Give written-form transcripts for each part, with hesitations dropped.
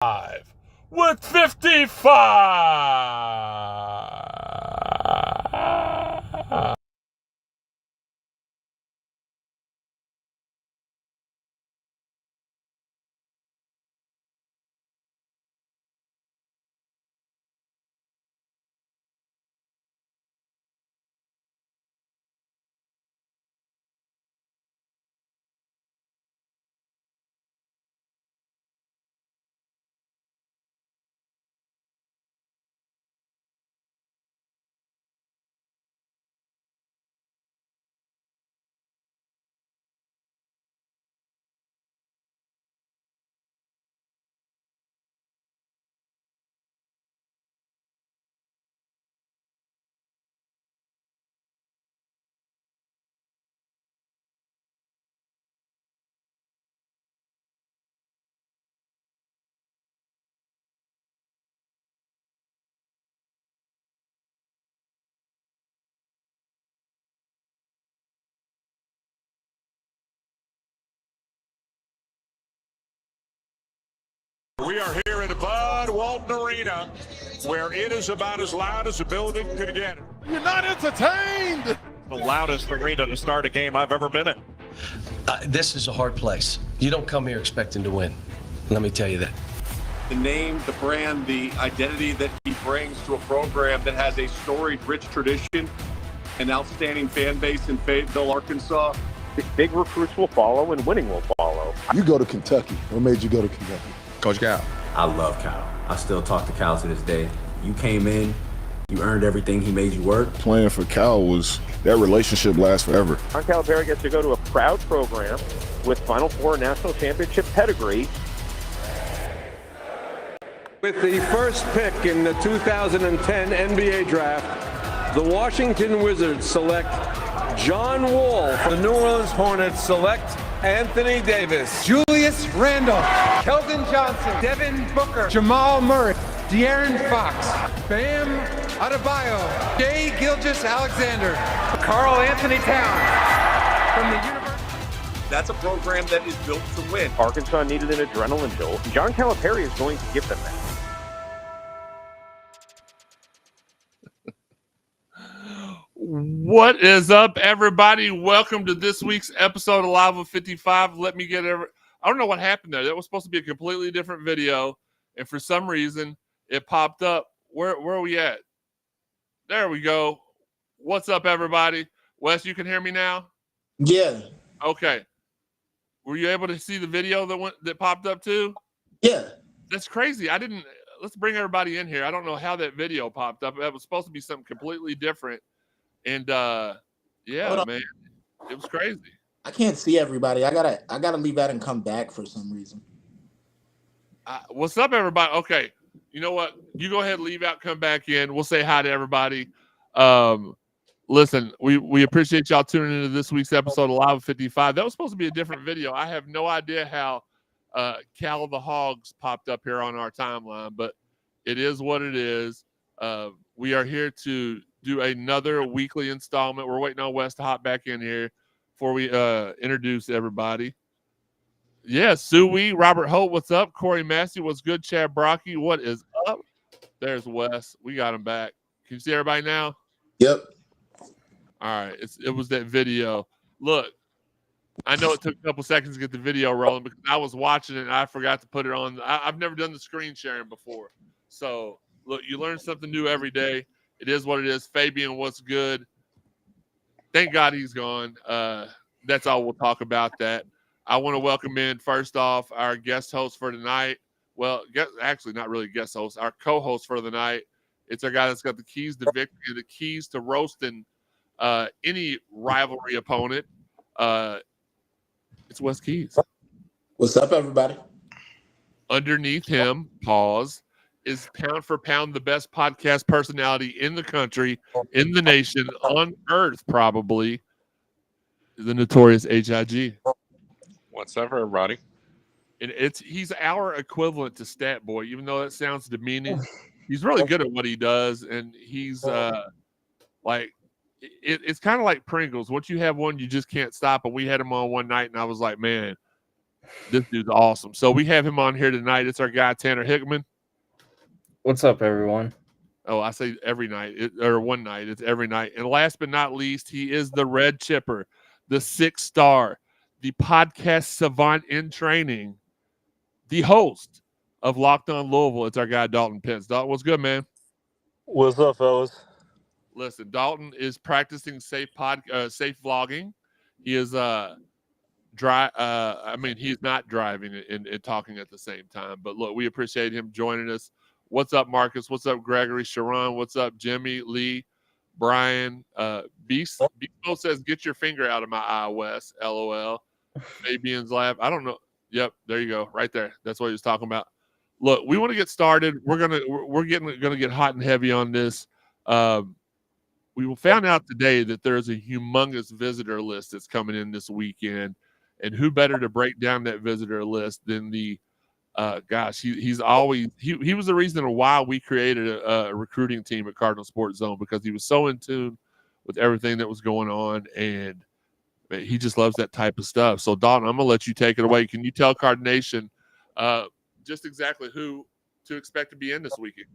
with 55. We are here at the Bud Walton Arena, where it is about as loud as a building could get. You're not entertained. The loudest arena to start a game I've ever been in. This is a hard place. You don't come here expecting to win. Let me tell you that. The name, the brand, the identity that he brings to a program that has a storied, rich tradition, an outstanding fan base in Fayetteville, Arkansas. Big recruits will follow and winning will follow. You go to Kentucky. What made you go to Kentucky? Coach Cal. I love Cal. I still talk to Cal to this day. You came in, you earned everything he made you work. Playing for Cal that relationship lasts forever. John Calipari gets to go to a proud program with Final Four national championship pedigree. With the first pick in the 2010 NBA draft, the Washington Wizards select John Wall. The New Orleans Hornets select Anthony Davis, Julius Randle, Keldon Johnson, Devin Booker, Jamal Murray, De'Aaron Fox, Bam Adebayo, Shai Gilgeous-Alexander, Karl Anthony Towns from the University. That's a program that is built to win. Arkansas needed an adrenaline jolt. John Calipari is going to give them that. What is up, everybody? Welcome to this week's episode of Live with 55. Let me get I don't know what happened there. That was supposed to be a completely different video, and for some reason, it popped up. Where are we at? There we go. What's up, everybody? Wes, you can hear me now? Yeah. Okay. Were you able to see the video that popped up too? Yeah. That's crazy. Let's bring everybody in here. I don't know how that video popped up. That was supposed to be something completely different. And yeah, man, it was crazy. I can't see everybody. I gotta leave out and come back for some reason. What's up, everybody? Okay, you know what? You go ahead, leave out, come back in. We'll say hi to everybody. Listen, we appreciate y'all tuning into this week's episode of Live 55. That was supposed to be a different video. I have no idea how Cal the Hogs popped up here on our timeline, but it is what it is. We are here to do another weekly installment. We're waiting on Wes to hop back in here before we introduce everybody. Yeah, Suey, Robert Holt, what's up? Corey Massey, what's good? Chad Brocky, what is up? There's Wes. We got him back. Can you see everybody now? Yep. All right. It was that video. Look, I know it took a couple seconds to get the video rolling because I was watching it and I forgot to put it on. I've never done the screen sharing before. So, look, you learn something new every day. It is what it is. Fabian, what's good? Thank God he's gone. That's all we'll talk about that. I want to welcome in, first off, our guest host for tonight. Well, actually, not really guest host, our co-host for the night. It's our guy that's got the keys to victory, the keys to roasting any rivalry opponent. It's Wes Keys. What's up, everybody? Underneath him, pause, is pound for pound the best podcast personality in the country, in the nation, on earth, probably, the notorious HIG. What's up, everybody? And he's our equivalent to Stat Boy, even though that sounds demeaning. He's really good at what he does, and he's it's kind of like Pringles. Once you have one, you just can't stop. And we had him on one night, and I was like, man, This dude's awesome. So we have him on here tonight. It's our guy, Tanner Hickman. What's up, everyone? Oh, I say every night, or one night. It's every night. And last but not least, he is the Red Chipper, the 6-star, the podcast savant in training, the host of Locked On Louisville. It's our guy, Dalton Pence. Dalton, what's good, man? What's up, fellas? Listen, Dalton is practicing safe vlogging. He is he's not driving and talking at the same time. But look, we appreciate him joining us. What's up, Marcus? What's up, Gregory? Sharon? What's up, Jimmy? Lee? Brian? Beast says, "Get your finger out of my eye, Wes." LOL. Fabian's laugh. I don't know. Yep, there you go, right there. That's what he was talking about. Look, we want to get started. We're gonna get hot and heavy on this. We found out today that there's a humongous visitor list that's coming in this weekend, and who better to break down that visitor list than the he was the reason why we created a recruiting team at Cardinal Sports Zone, because he was so in tune with everything that was going on, and man, he just loves that type of stuff. So Dalton, I'm gonna let you take it away. Can you tell Card Nation just exactly who to expect to be in this weekend?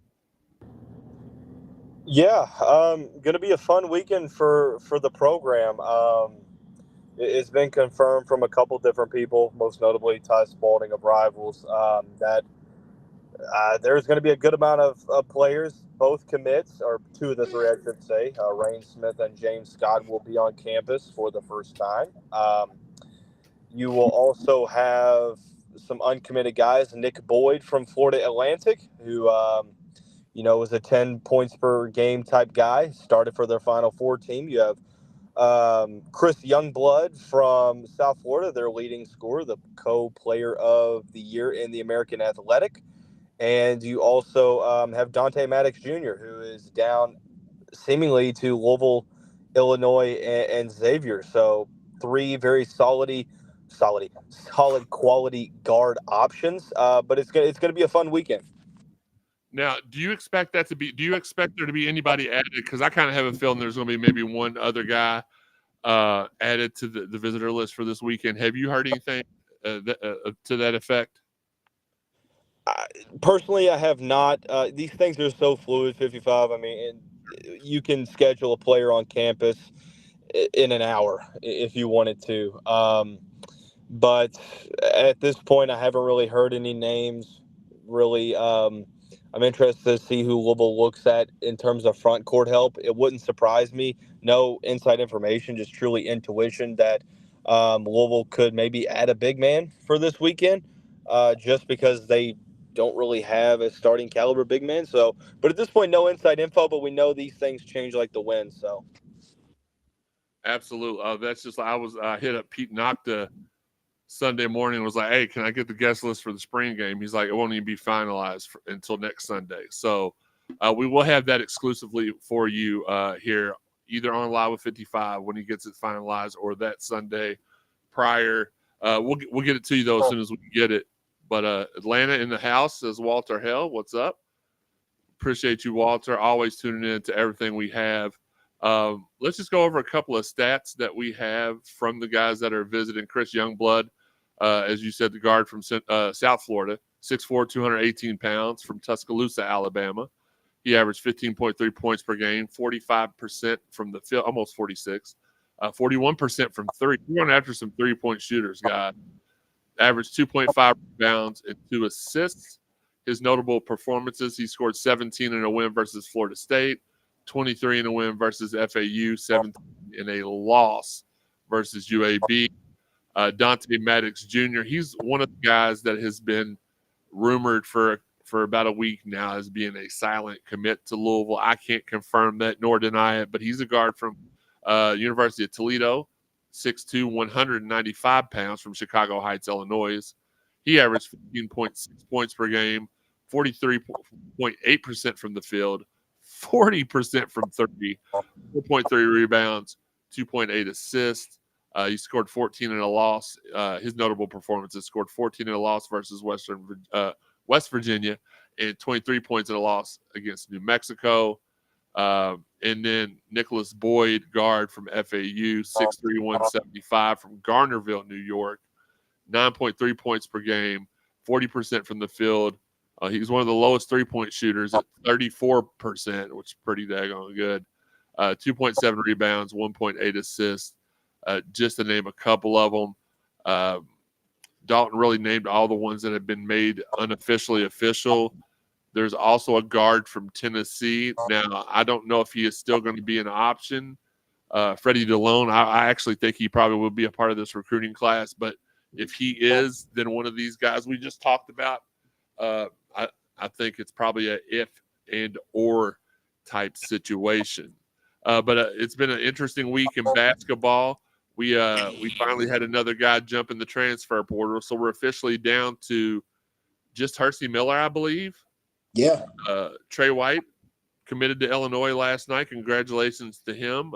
Yeah, going to be a fun weekend for the program. It's been confirmed from a couple different people, most notably Ty Spalding of Rivals, that there's going to be a good amount of players, both commits, or two of the three, I should say. Rain Smith and James Scott will be on campus for the first time. You will also have some uncommitted guys. Nick Boyd from Florida Atlantic, who was a 10 points per game type guy, started for their Final Four team. You have Chris Youngblood from South Florida, their leading scorer, the co-player of the year in the American Athletic. And you also have Dante Maddox Jr., who is down seemingly to Louisville, Illinois, and Xavier. So three very solid quality guard options. But it's gonna be a fun weekend. Now, do you expect there to be anybody added? Because I kind of have a feeling there's going to be maybe one other guy added to the visitor list for this weekend. Have you heard anything to that effect? Personally, I have not. These things are so fluid, 55. I mean, you can schedule a player on campus in an hour if you wanted to. But at this point, I haven't really heard any names, really. I'm interested to see who Louisville looks at in terms of front court help. It wouldn't surprise me. No inside information, just truly intuition that Louisville could maybe add a big man for this weekend, just because they don't really have a starting caliber big man. So, but at this point, no inside info, but we know these things change like the wind. So, absolutely. That's just I hit up Pete Nocta Sunday morning and was like, "Hey, can I get the guest list for the spring game?" He's like, "It won't even be finalized until next Sunday." So we will have that exclusively for you here, either on Live with 55 when he gets it finalized, or that Sunday prior. We'll get it to you though as soon as we get it. But Atlanta in the house, says Walter Hell. What's up? Appreciate you, Walter. Always tuning in to everything we have. Let's just go over a couple of stats that we have from the guys that are visiting. Chris Youngblood, as you said, the guard from South Florida, 6'4", 218 pounds, from Tuscaloosa, Alabama. He averaged 15.3 points per game, 45% from the field, almost 46, 41% from three. We're going after some three-point shooters, guy. Averaged 2.5 rebounds and 2 assists. His notable performances: he scored 17 in a win versus Florida State, 23 in a win versus FAU, 17 in a loss versus UAB. Dante Maddox Jr., he's one of the guys that has been rumored for about a week now as being a silent commit to Louisville. I can't confirm that nor deny it, but he's a guard from University of Toledo, 6'2", 195 pounds, from Chicago Heights, Illinois. He averaged 15.6 points per game, 43.8% from the field, 40% from 30, 4.3 rebounds, 2.8 assists. He scored 14 in a loss. His notable performances: scored 14 in a loss versus West Virginia, and 23 points in a loss against New Mexico. And then Nicholas Boyd, guard from FAU, 6'3", 175, from Garnerville, New York. 9.3 points per game, 40% from the field. He's one of the lowest three-point shooters at 34%, which is pretty daggone good. 2.7 rebounds, 1.8 assists, just to name a couple of them. Dalton really named all the ones that have been made unofficially official. There's also a guard from Tennessee. Now, I don't know if he is still going to be an option. Freddie DeLone, I actually think he probably will be a part of this recruiting class. But if he is, then one of these guys we just talked about, I think it's probably a if and or type situation. But it's been an interesting week in basketball. We finally had another guy jump in the transfer portal, so we're officially down to just Hersey Miller, I believe. Yeah. Trey White committed to Illinois last night. Congratulations to him.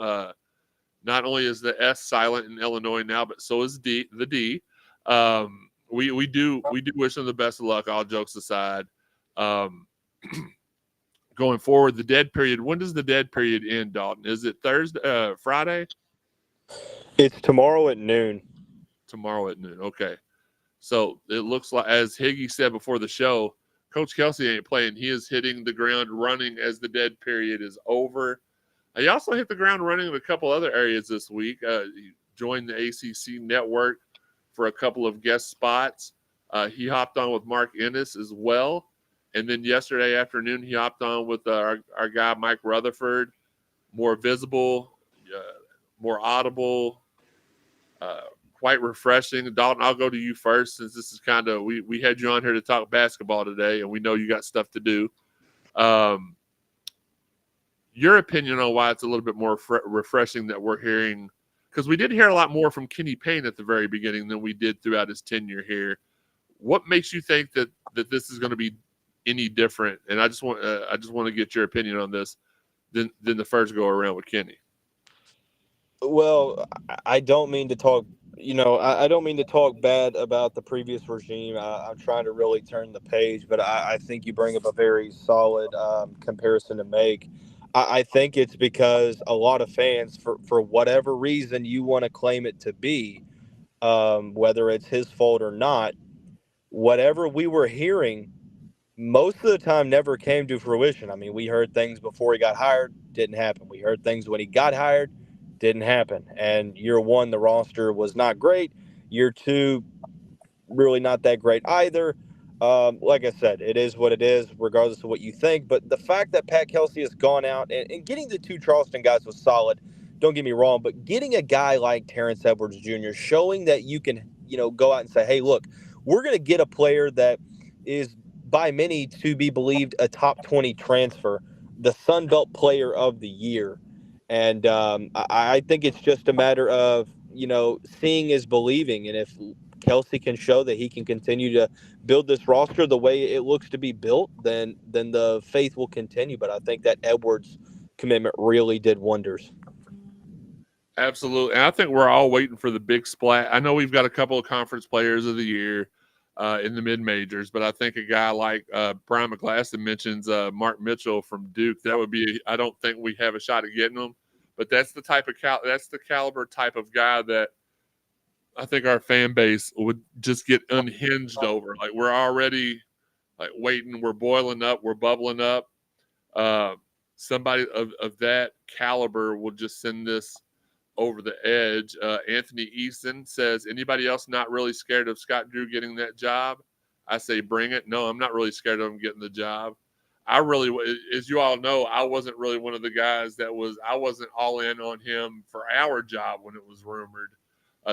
Not only is the S silent in Illinois now, but so is the D. We do wish him the best of luck, all jokes aside. Going forward, the dead period. When does the dead period end, Dalton? Is it Thursday, Friday? It's tomorrow at noon. Tomorrow at noon. Okay. So it looks like, as Higgy said before the show, Coach Kelsey ain't playing. He is hitting the ground running as the dead period is over. He also hit the ground running in a couple other areas this week. He joined the ACC network for a couple of guest spots. He hopped on with Mark Ennis as well. And then yesterday afternoon, he hopped on with our guy, Mike Rutherford. More visible, more audible, quite refreshing. Dalton, I'll go to you first, since this is kind of, we had you on here to talk basketball today, and we know you got stuff to do. Your opinion on why it's a little bit more refreshing that we're hearing, because we did hear a lot more from Kenny Payne at the very beginning than we did throughout his tenure here. What makes you think that this is going to be any different? And I just want to get your opinion on this than the first go around with Kenny. Well, I don't mean to talk, I don't mean to talk bad about the previous regime. I'm trying to really turn the page, but I think you bring up a very solid comparison to make. I think it's because a lot of fans, for whatever reason you want to claim it to be, whether it's his fault or not, whatever we were hearing most of the time never came to fruition. I mean, we heard things before he got hired, didn't happen. We heard things when he got hired, didn't happen. And year one, the roster was not great. Year two, really not that great either. Like I said, it is what it is, regardless of what you think. But the fact that Pat Kelsey has gone out and getting the two Charleston guys was solid. Don't get me wrong, but getting a guy like Terrence Edwards Jr., showing that you can, go out and say, hey, look, we're going to get a player that is by many to be believed a top 20 transfer, the Sun Belt Player of the Year. And I think it's just a matter of, seeing is believing. And if Kelsey can show that he can continue to build this roster the way it looks to be built, then the faith will continue. But I think that Edwards commitment really did wonders. Absolutely. And I think we're all waiting for the big splat. I know we've got a couple of conference players of the year in the mid-majors, but I think a guy like Brian McGlasson mentions Mark Mitchell from Duke. That would be, I don't think we have a shot at getting him, but that's the type of that's the caliber type of guy that I think our fan base would just get unhinged over. Like, we're already waiting, we're boiling up, we're bubbling up. Somebody of that caliber will just send this over the edge. Anthony Easton says, anybody else not really scared of Scott Drew getting that job? I say, bring it. No, I'm not really scared of him getting the job. I really, as you all know, I wasn't really one of the guys I wasn't all in on him for our job when it was rumored.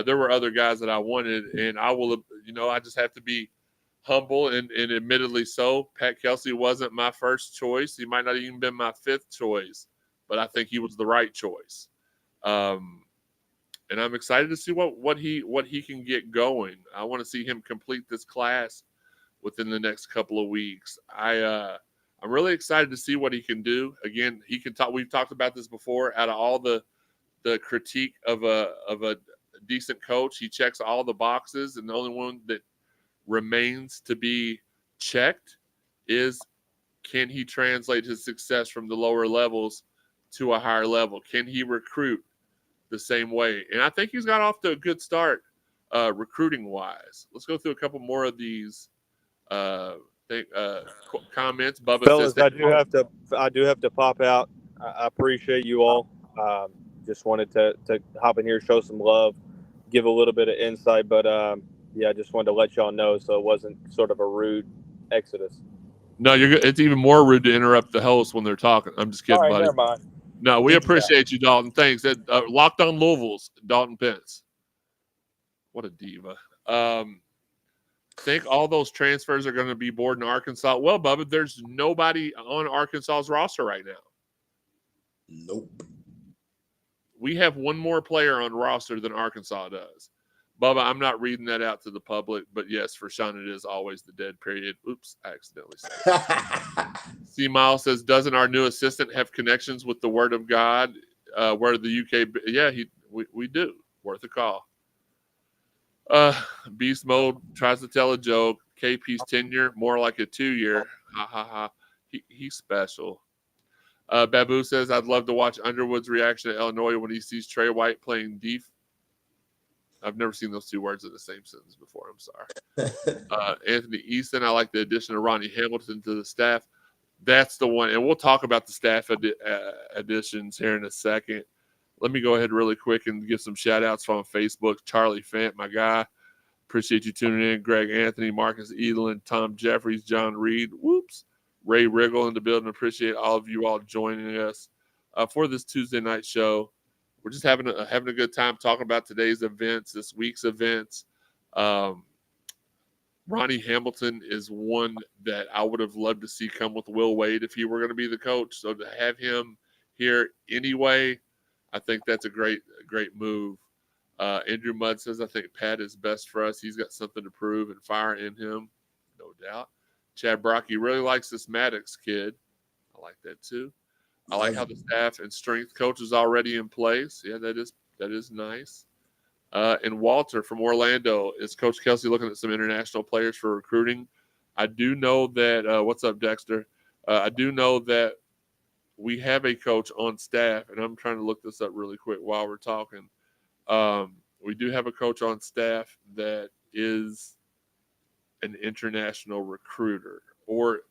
There were other guys that I wanted, and I will, I just have to be humble and admittedly so. Pat Kelsey wasn't my first choice. He might not even been my fifth choice, but I think he was the right choice. And I'm excited to see what he can get going. I want to see him complete this class within the next couple of weeks. I'm really excited to see what he can do. Again, he can talk. We've talked about this before. Out of all the critique of a decent coach, he checks all the boxes, and the only one that remains to be checked is, can he translate his success from the lower levels to a higher level? Can he recruit the same way? And I think he's got off to a good start. recruiting wise. Let's go through a couple more of these comments. Bubba Fellas, says, I do have to pop out. I appreciate you all. Just wanted to hop in here, show some love, give a little bit of insight, but I just wanted to let y'all know so it wasn't sort of a rude exodus. No, it's even more rude to interrupt the host when they're talking. I'm just kidding, All right, buddy. never mind. No, we appreciate you, Dalton. Thanks. Locked on Louisville's Dalton Pence. What a diva. Think all those transfers are going to be board in Arkansas? Well, Bubba, there's nobody on Arkansas's roster right now. Nope. We have one more player on roster than Arkansas does. Bubba, I'm not reading that out to the public, but yes, for Sean, it is always the dead period. Oops, I accidentally said it. C. Miles says, doesn't our new assistant have connections with the Word of God? Where the UK? Yeah, we do. Worth a call. Beast Mode tries to tell a joke. KP's tenure, more like a 2-year. Ha ha ha. He's special. Babu says, I'd love to watch Underwood's reaction to Illinois when he sees Trey White playing deep. I've never seen those two words in the same sentence before. I'm sorry. Anthony Easton, I like the addition of Ronnie Hamilton to the staff. That's the one. And we'll talk about the staff additions here in a second. Let me go ahead really quick and give some shout-outs from Facebook. Charlie Fant, my guy. Appreciate you tuning in. Greg Anthony, Marcus Edelin, Tom Jeffries, John Reed. Whoops. Ray Riggle in the building. Appreciate all of you all joining us for this Tuesday night show. We're just having a good time talking about today's events, this week's events. Ronnie Hamilton is one that I would have loved to see come with Will Wade if he were going to be the coach. So to have him here anyway, I think that's a great move. Andrew Mudd says, I think Pat is best for us. He's got something to prove and fire in him, no doubt. Chad Brocky really likes this Maddox kid. I like that too. I like how the staff and strength coach is already in place. Yeah, that is nice. And Walter from Orlando, is Coach Kelsey looking at some international players for recruiting? I do know that what's up, Dexter? I do know that we have a coach on staff, and I'm trying to look this up really quick while we're talking. We do have a coach on staff that is an international recruiter, or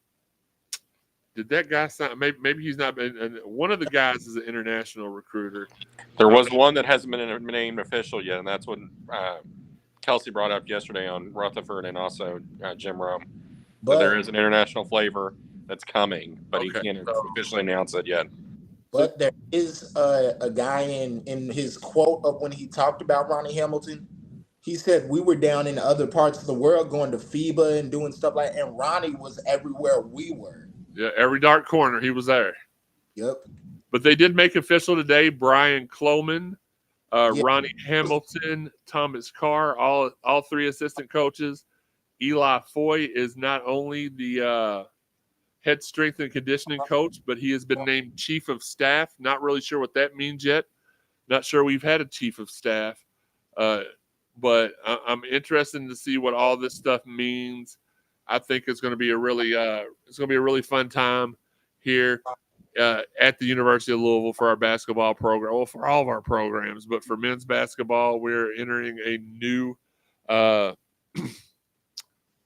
did that guy sign? Maybe he's not been. One of the guys is an international recruiter. There was one that hasn't been named official yet, and that's what Kelsey brought up yesterday on Rutherford and also Jim Rome. But there is an international flavor that's coming, but he can't officially announce it yet. But there is a guy in his quote of when he talked about Ronnie Hamilton. He said we were down in other parts of the world going to FIBA and doing stuff like that, and Ronnie was everywhere we were. Yeah, every dark corner he was there. Yep. But they did make official today Brian Cloman, Ronnie Hamilton, Thomas Carr, all three assistant coaches. Eli Foy is not only the head strength and conditioning coach, but he has been named chief of staff. Not really sure what that means yet. Not sure we've had a chief of staff. But I'm interested to see what all this stuff means. I think it's going to be a really fun time here at the University of Louisville for our basketball program. Well, for all of our programs, but for men's basketball, we're entering a new.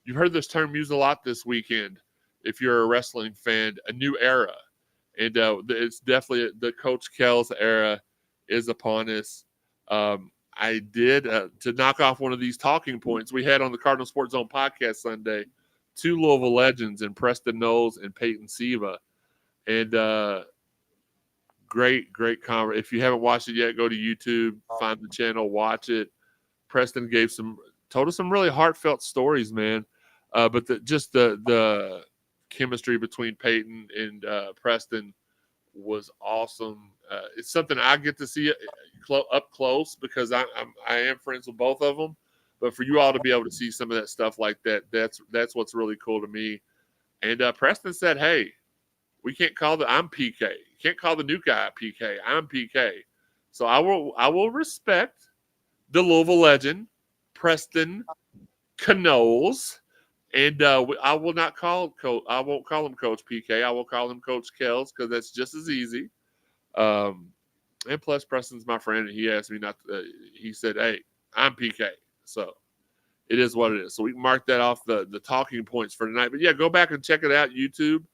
You've heard this term used a lot this weekend. If you're a wrestling fan, a new era, and it's definitely the Coach Kells era is upon us. I did to knock off one of these talking points we had on the Cardinal Sports Zone podcast Sunday. 2 Louisville legends in Preston Knowles and Peyton Siva, and great conversation. If you haven't watched it yet, go to YouTube, find the channel, watch it. Preston told us some really heartfelt stories, man. But the chemistry between Peyton and Preston was awesome. It's something I get to see up close because I am friends with both of them. But for you all to be able to see some of that stuff like that, that's what's really cool to me. And Preston said, "Hey, we can't call I'm PK. You can't call the new guy PK. I'm PK." So I will respect the Louisville legend, Preston Knowles. And I will not call Coach. I won't call him Coach PK. I will call him Coach Kells because that's just as easy. And plus, Preston's my friend, and he asked me not. He said, "Hey, I'm PK." So it is what it is. So we can mark that off the talking points for tonight. But yeah, go back and check it out. YouTube,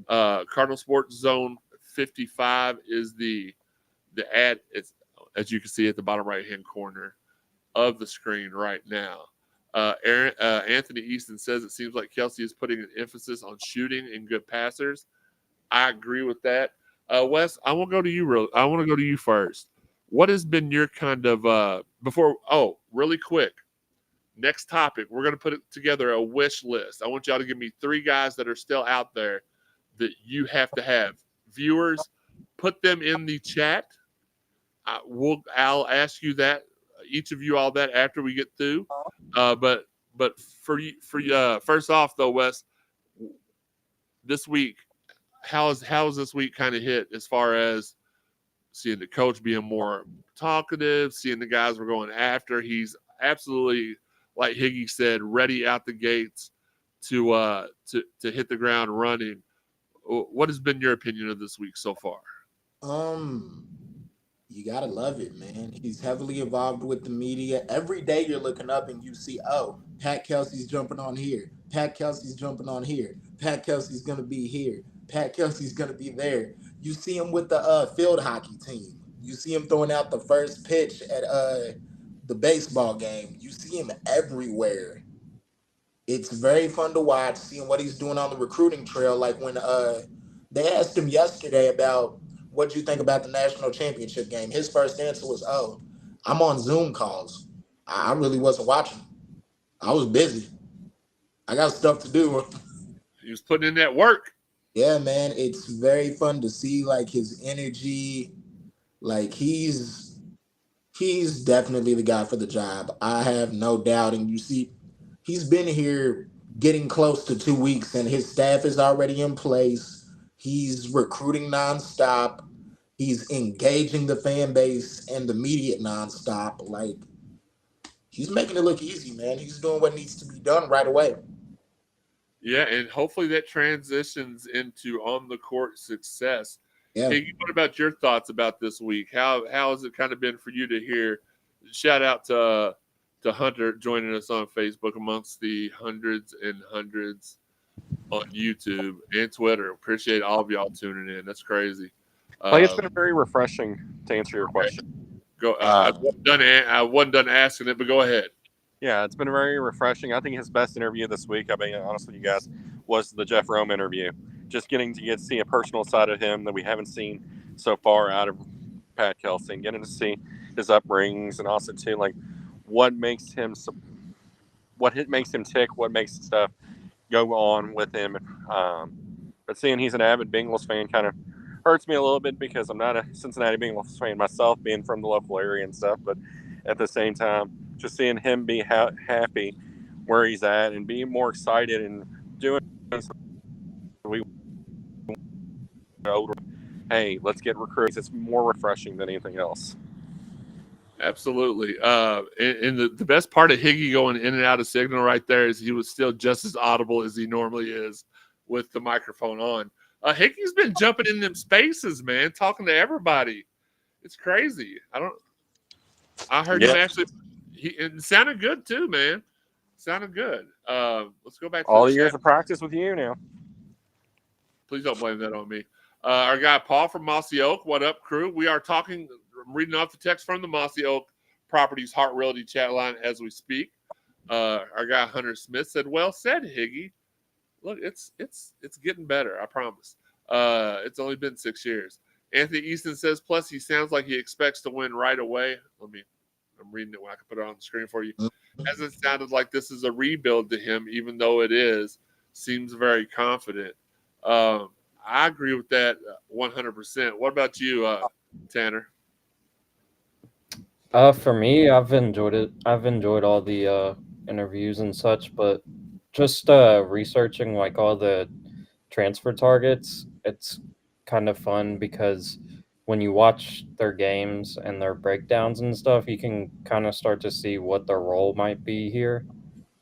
Cardinal Sports Zone 55 is the ad. It's, as you can see at the bottom right-hand corner of the screen right now. Anthony Easton says it seems like Kelsey is putting an emphasis on shooting and good passers. I agree with that. Wes, I want to go to you. I want to go to you first. What has been your kind of really quick? Next topic, we're going to put together a wish list. I want y'all to give me 3 guys that are still out there that you have to have. Viewers, put them in the chat. I'll ask you that, each of you, all that after we get through. But for you, first off though, Wes, this week, how is this week kind of hit as far as seeing the coach being more talkative, seeing the guys we're going after? He's absolutely, like Higgy said, ready out the gates to hit the ground running. What has been your opinion of this week so far? You gotta love it, man. He's heavily involved with the media. Every day you're looking up and you see, oh, Pat Kelsey's jumping on here. Pat Kelsey's jumping on here. Pat Kelsey's gonna be here. Pat Kelsey's gonna be there. You see him with the field hockey team. You see him throwing out the first pitch at the baseball game. You see him everywhere. It's very fun to watch, seeing what he's doing on the recruiting trail. Like when they asked him yesterday about what do you think about the national championship game, his first answer was, oh, I'm on Zoom calls. I really wasn't watching. I was busy. I got stuff to do. He was putting in that work. Yeah, man. It's very fun to see, like, his energy. Like, he's definitely the guy for the job. I have no doubt. And you see, he's been here getting close to 2 weeks, and his staff is already in place. He's recruiting nonstop. He's engaging the fan base and the media nonstop. Like, he's making it look easy, man. He's doing what needs to be done right away. Yeah, and hopefully that transitions into on-the-court success. Yeah. Hey, what about your thoughts about this week? How has it kind of been for you to hear? Shout out to Hunter joining us on Facebook amongst the hundreds and hundreds on YouTube and Twitter. Appreciate all of y'all tuning in. That's crazy. It's been very refreshing to answer your question. Go. I wasn't done asking it, but go ahead. Yeah, it's been very refreshing. I think his best interview this week, I'll be honest with you guys, was the Jeff Rome interview. Just getting to see a personal side of him that we haven't seen so far out of Pat Kelsey, and getting to see his upbringings, and also too, like, what makes him tick, what makes stuff go on with him. But seeing he's an avid Bengals fan kind of hurts me a little bit, because I'm not a Cincinnati Bengals fan myself, being from the local area and stuff. But at the same time, just seeing him be happy where he's at and being more excited and doing hey, let's get recruits. It's more refreshing than anything else. Absolutely. And the best part of Higgy going in and out of signal right there is he was still just as audible as he normally is with the microphone on. Higgy's been jumping in them spaces, man, talking to everybody. It's crazy. I heard him actually. It sounded good too, man. Sounded good. Let's go back to all the years of practice with you now. Please don't blame that on me. Our guy Paul from Mossy Oak. What up, crew? We are talking. I'm reading off the text from the Mossy Oak Properties Heart Realty chat line as we speak. Our guy Hunter Smith said, "Well said, Higgy. Look, it's getting better. I promise. It's only been 6 years." Anthony Easton says, "Plus, he sounds like he expects to win right away." I'm reading it when I can put it on the screen for you. Hasn't sounded like this is a rebuild to him, even though it is. Seems very confident. I agree with that 100%. What about you, Tanner? For me, I've enjoyed it. I've enjoyed all the interviews and such, but just researching like all the transfer targets, it's kind of fun because when you watch their games and their breakdowns and stuff, you can kind of start to see what their role might be here.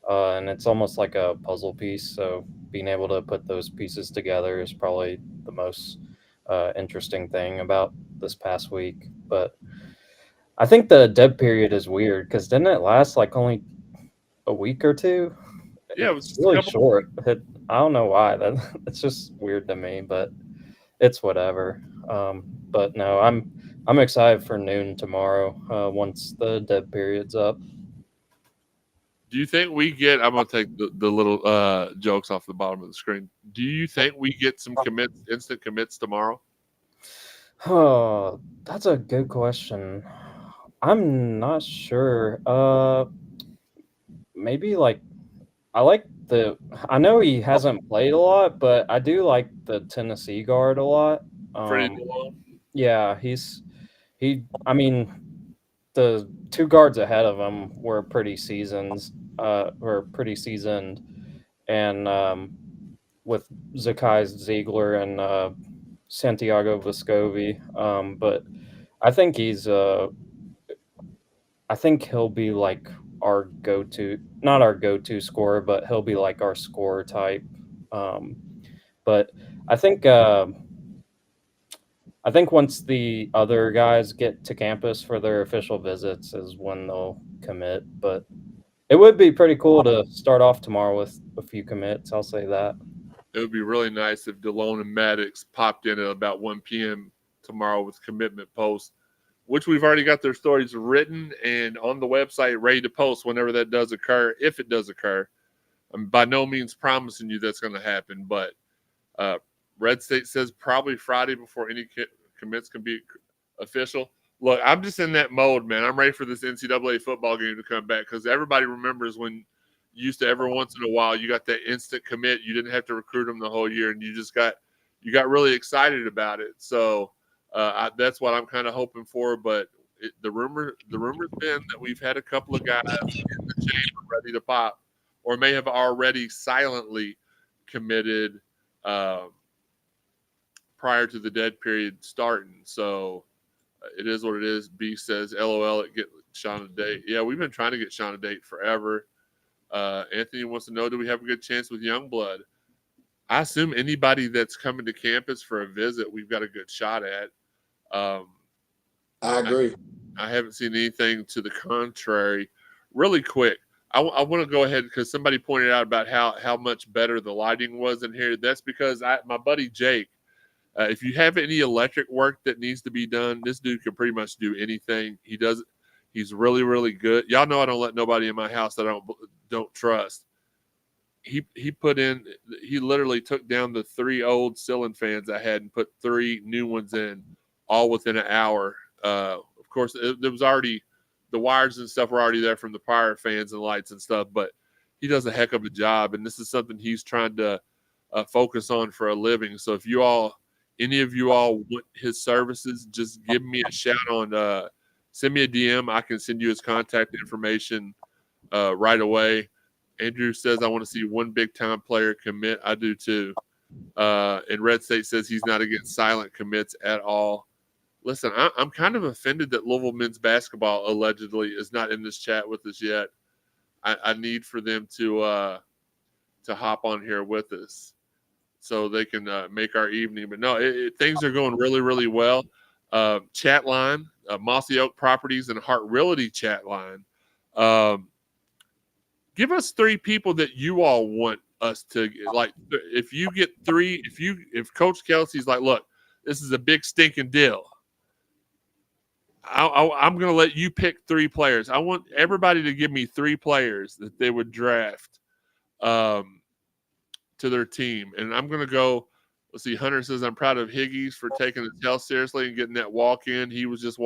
And it's almost like a puzzle piece. So being able to put those pieces together is probably the most interesting thing about this past week. But I think the dead period is weird because didn't it last like only a week or two. Yeah, it was just really short. I don't know why. It's just weird to me, but it's whatever. But no, I'm excited for noon tomorrow. Once the dead period's up. Do you think we get? I'm gonna take the little jokes off the bottom of the screen. Do you think we get some instant commits tomorrow? Oh, that's a good question. I'm not sure. Maybe like I know he hasn't played a lot, but I do like the Tennessee guard a lot. Freddie DeLone? Yeah, I mean, the two guards ahead of him were pretty seasoned, and with Zakai Ziegler and Santiago Vescovi. But I think I think he'll be like our not our go-to scorer, but he'll be like our scorer type. But I think once the other guys get to campus for their official visits is when they'll commit. But it would be pretty cool to start off tomorrow with a few commits. I'll say that. It would be really nice if DeLone and Maddox popped in at about 1 p.m. tomorrow with commitment posts, which we've already got their stories written and on the website ready to post whenever that does occur, if it does occur. I'm by no means promising you that's going to happen, but Red State says probably Friday before any commits can be official. Look, I'm just in that mode, man. I'm ready for this NCAA football game to come back because everybody remembers when you used to every once in a while you got that instant commit. You didn't have to recruit them the whole year, and you got really excited about it. So that's what I'm kind of hoping for. But the rumor's been that we've had a couple of guys in the chamber ready to pop, or may have already silently committed prior to the dead period starting. So it is what it is. B says, LOL, get Sean a date. Yeah, we've been trying to get Sean a date forever. Anthony wants to know, do we have a good chance with Youngblood? I assume anybody that's coming to campus for a visit, we've got a good shot at. I agree. I haven't seen anything to the contrary. Really quick, I want to go ahead because somebody pointed out about how much better the lighting was in here. That's because my buddy Jake, if you have any electric work that needs to be done, this dude can pretty much do anything. He does. He's really, really good. Y'all know I don't let nobody in my house that I don't trust. He literally took down the 3 old ceiling fans I had and put 3 new ones in, all within an hour. Of course, there was already the wires and stuff were already there from the prior fans and lights and stuff, but he does a heck of a job, and this is something he's trying to focus on for a living. So if any of you all want his services, just give me a shout on. Send me a DM. I can send you his contact information right away. Andrew says, I want to see one big-time player commit. I do too. And Red State says he's not against silent commits at all. Listen, I'm kind of offended that Louisville men's basketball allegedly is not in this chat with us yet. I need for them to hop on here with us so they can make our evening. But no, things are going really, really well. Chat line, Mossy Oak Properties and Heart Realty chat line. Give us 3 people that you all want us to like. If you get 3, if Coach Kelsey's like, look, this is a big stinking deal, I'm going to let you pick 3 players. I want everybody to give me 3 players that they would draft to their team. And I'm going to go, let's see, Hunter says, I'm proud of Higgies for taking his health seriously and getting that walk in. He was just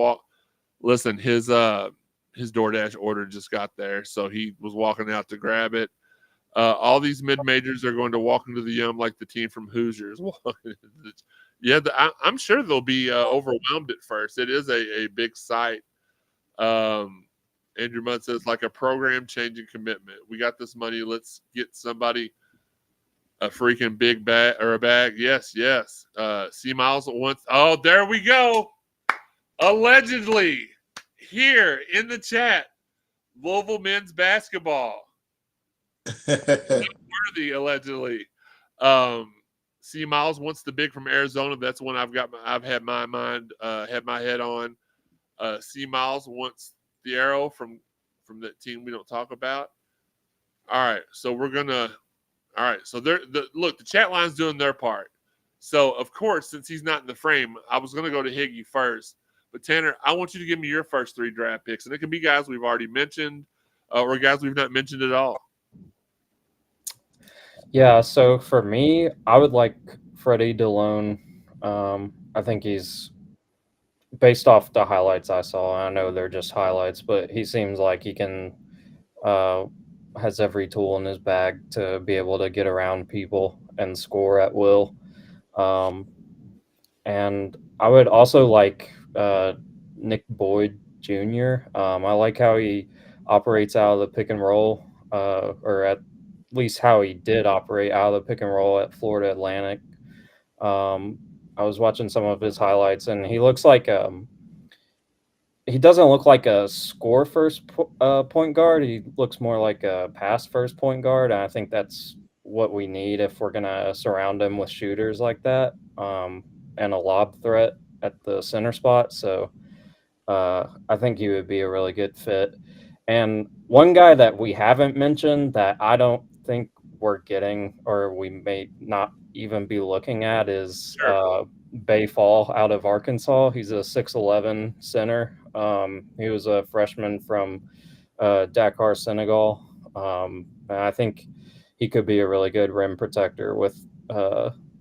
listen, his DoorDash order just got there, so he was walking out to grab it. All these mid-majors are going to walk into the Yum like the team from Hoosiers. Yeah, I'm sure they'll be overwhelmed at first. It is a big site. Andrew Mudd says, like a program-changing commitment. We got this money. Let's get somebody a freaking big bag or a bag. Yes. C. Miles once. Oh, there we go. Allegedly. Here in the chat, Louisville men's basketball. Worthy, allegedly. C. Miles wants the big from Arizona. That's one I've had my mind, had my head on. C. Miles wants the arrow from that team we don't talk about. All right, so we're gonna. All right, so look, the chat line's doing their part. So of course, since he's not in the frame, I was gonna go to Higgy first. But Tanner, I want you to give me your first 3 draft picks, and it can be guys we've already mentioned, or guys we've not mentioned at all. Yeah, so for me, I would like Freddie Delone. I think he's based off the highlights I saw. I know they're just highlights, but he seems like he can has every tool in his bag to be able to get around people and score at will. And I would also like Nick Boyd Jr. I like how he operates out of the pick and roll, or at least how he did operate out of the pick and roll at Florida Atlantic. I was watching some of his highlights, and he looks like he doesn't look like a score first point guard. He looks more like a pass first point guard, and I think that's what we need if we're gonna surround him with shooters like that, and a lob threat at the center spot. So I think he would be a really good fit. And one guy that we haven't mentioned that I don't think we're getting, or we may not even be looking at, is Bay Fall out of Arkansas. He's a 6'11" center. He was a freshman from Dakar, Senegal. And I think he could be a really good rim protector with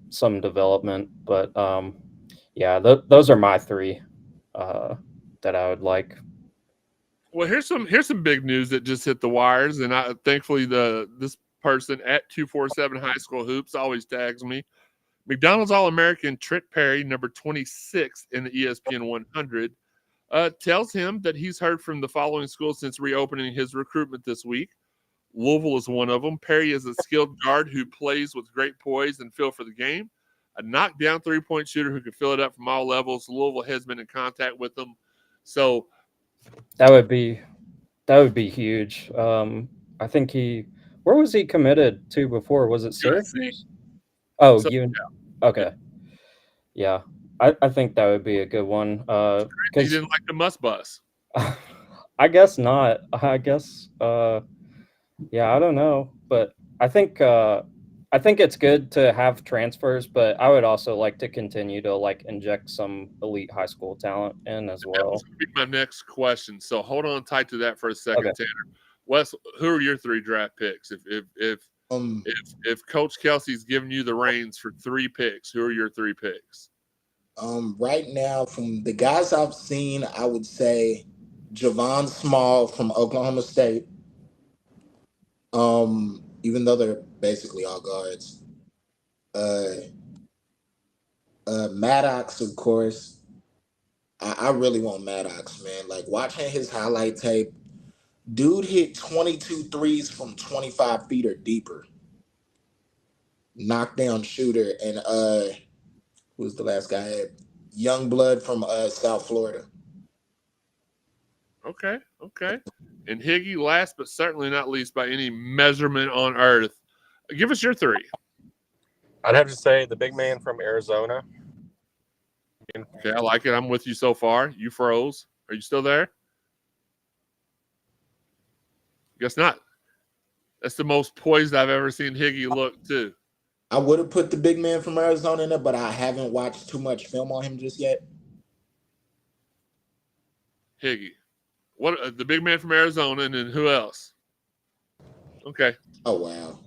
some development. But yeah, those are my 3 that I would like. Well, here's some big news that just hit the wires, and thankfully this person at 247 High School Hoops always tags me. McDonald's All-American Trent Perry, number 26 in the ESPN 100, tells him that he's heard from the following schools since reopening his recruitment this week. Louisville is one of them. Perry is a skilled guard who plays with great poise and feel for the game. A knockdown three-point shooter who can fill it up from all levels. Louisville has been in contact with him. So that would be huge. I think where was he committed to before? Was it Syracuse? Oh, so, yeah. Okay. Yeah. I think that would be a good one. He didn't like the must bus. I guess not. I guess yeah, I don't know. But I think it's good to have transfers, but I would also like to continue to inject some elite high school talent in as well. That was going to be my next question. So hold on tight to that for a second, okay. Tanner. Wes, who are your 3 draft picks? If Coach Kelsey's giving you the reins for 3 picks, who are your 3 picks? Right now, from the guys I've seen, I would say Javon Small from Oklahoma State. Even though they're basically all guards. Maddox, of course. I really want Maddox, man. Like, watching his highlight tape, dude hit 22 threes from 25 feet or deeper. Knockdown shooter. And who's the last guy? Youngblood from South Florida. Okay. And Higgy, last but certainly not least by any measurement on earth, give us your 3. I'd have to say the big man from Arizona. Okay, I like it. I'm with you so far. You froze. Are you still there? Guess not. That's the most poised I've ever seen Higgy look, too. I would have put the big man from Arizona in there, but I haven't watched too much film on him just yet. Higgy. What the big man from Arizona, and then who else? Okay. Oh, wow.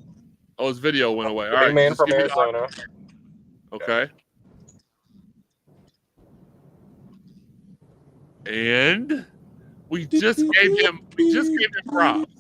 Oh, his video went away. All big right. Man from Arizona. Okay. And we just gave him props.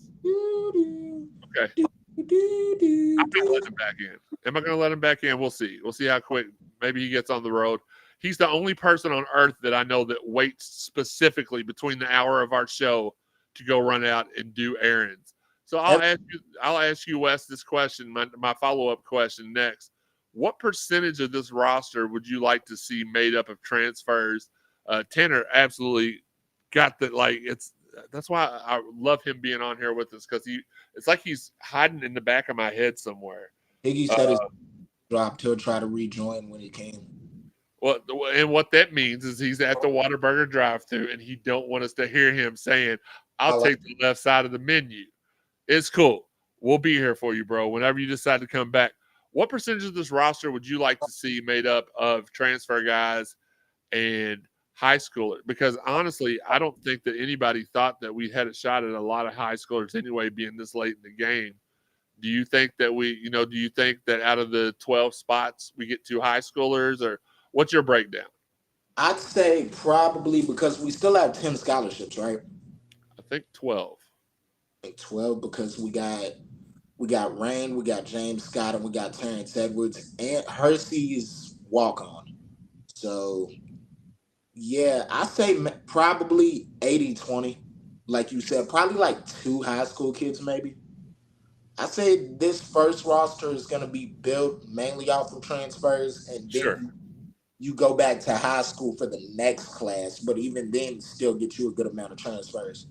Okay. I'm gonna let him back in. Am I gonna let him back in? We'll see. We'll see how quick maybe he gets on the road. He's the only person on earth that I know that waits specifically between the hour of our show to go run out and do errands. So I'll ask you, Wes, this question, my follow-up question next. What percentage of this roster would you like to see made up of transfers? Tanner absolutely got that. That's why I love him being on here with us, because it's like he's hiding in the back of my head somewhere. Higgy said his dropped. He'll try to rejoin when he can. Well, and what that means is he's at the Whataburger drive-thru, and he don't want us to hear him saying, I'll take the left side of the menu. It's cool. we'll be here for you, bro. Whenever you decide to come back. What percentage of this roster would you like to see made up of transfer guys and high schoolers? Because honestly, I don't think that anybody thought that we had a shot at a lot of high schoolers anyway, being this late in the game. Do you think that do you think that out of the 12 spots we get 2 high schoolers, or what's your breakdown? I'd say probably, because we still have 10 scholarships, right? I think 12. 12 because we got Rain, we got James Scott, and we got Terrence Edwards, and Hersey's walk-on. So, yeah, I say probably 80-20. Like you said, probably like 2 high school kids maybe. I say this first roster is going to be built mainly off of transfers, and then you go back to high school for the next class, but even then still get you a good amount of transfers.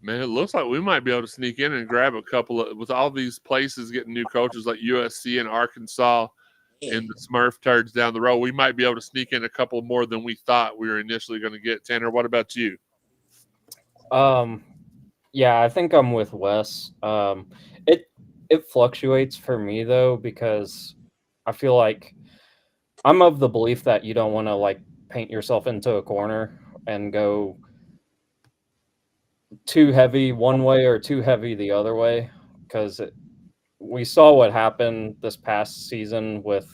Man, it looks like we might be able to sneak in and grab a couple of, with all these places getting new coaches like USC and Arkansas and the Smurf turds down the road. We might be able to sneak in a couple more than we thought we were initially going to get. Tanner, what about you? Yeah, I think I'm with Wes. It fluctuates for me though, because I feel like I'm of the belief that you don't want to like paint yourself into a corner and go too heavy one way or too heavy the other way, because we saw what happened this past season with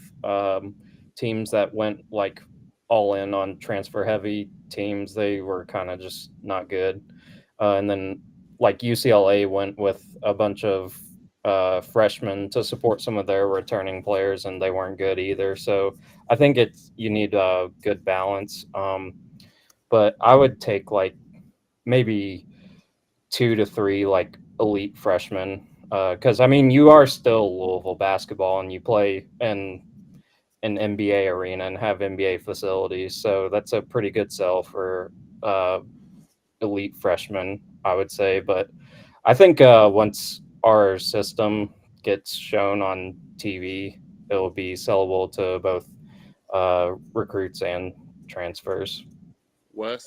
teams that went like all in on transfer heavy teams. They were kind of just not good, and then like UCLA went with a bunch of freshmen to support some of their returning players, and they weren't good either. So I think you need a good balance. But I would take like maybe 2 to 3 like elite freshmen, because I mean you are still Louisville basketball and you play in an NBA arena and have NBA facilities, so that's a pretty good sell for elite freshmen, I would say. But I think once our system gets shown on TV, it will be sellable to both recruits and transfers. Wes?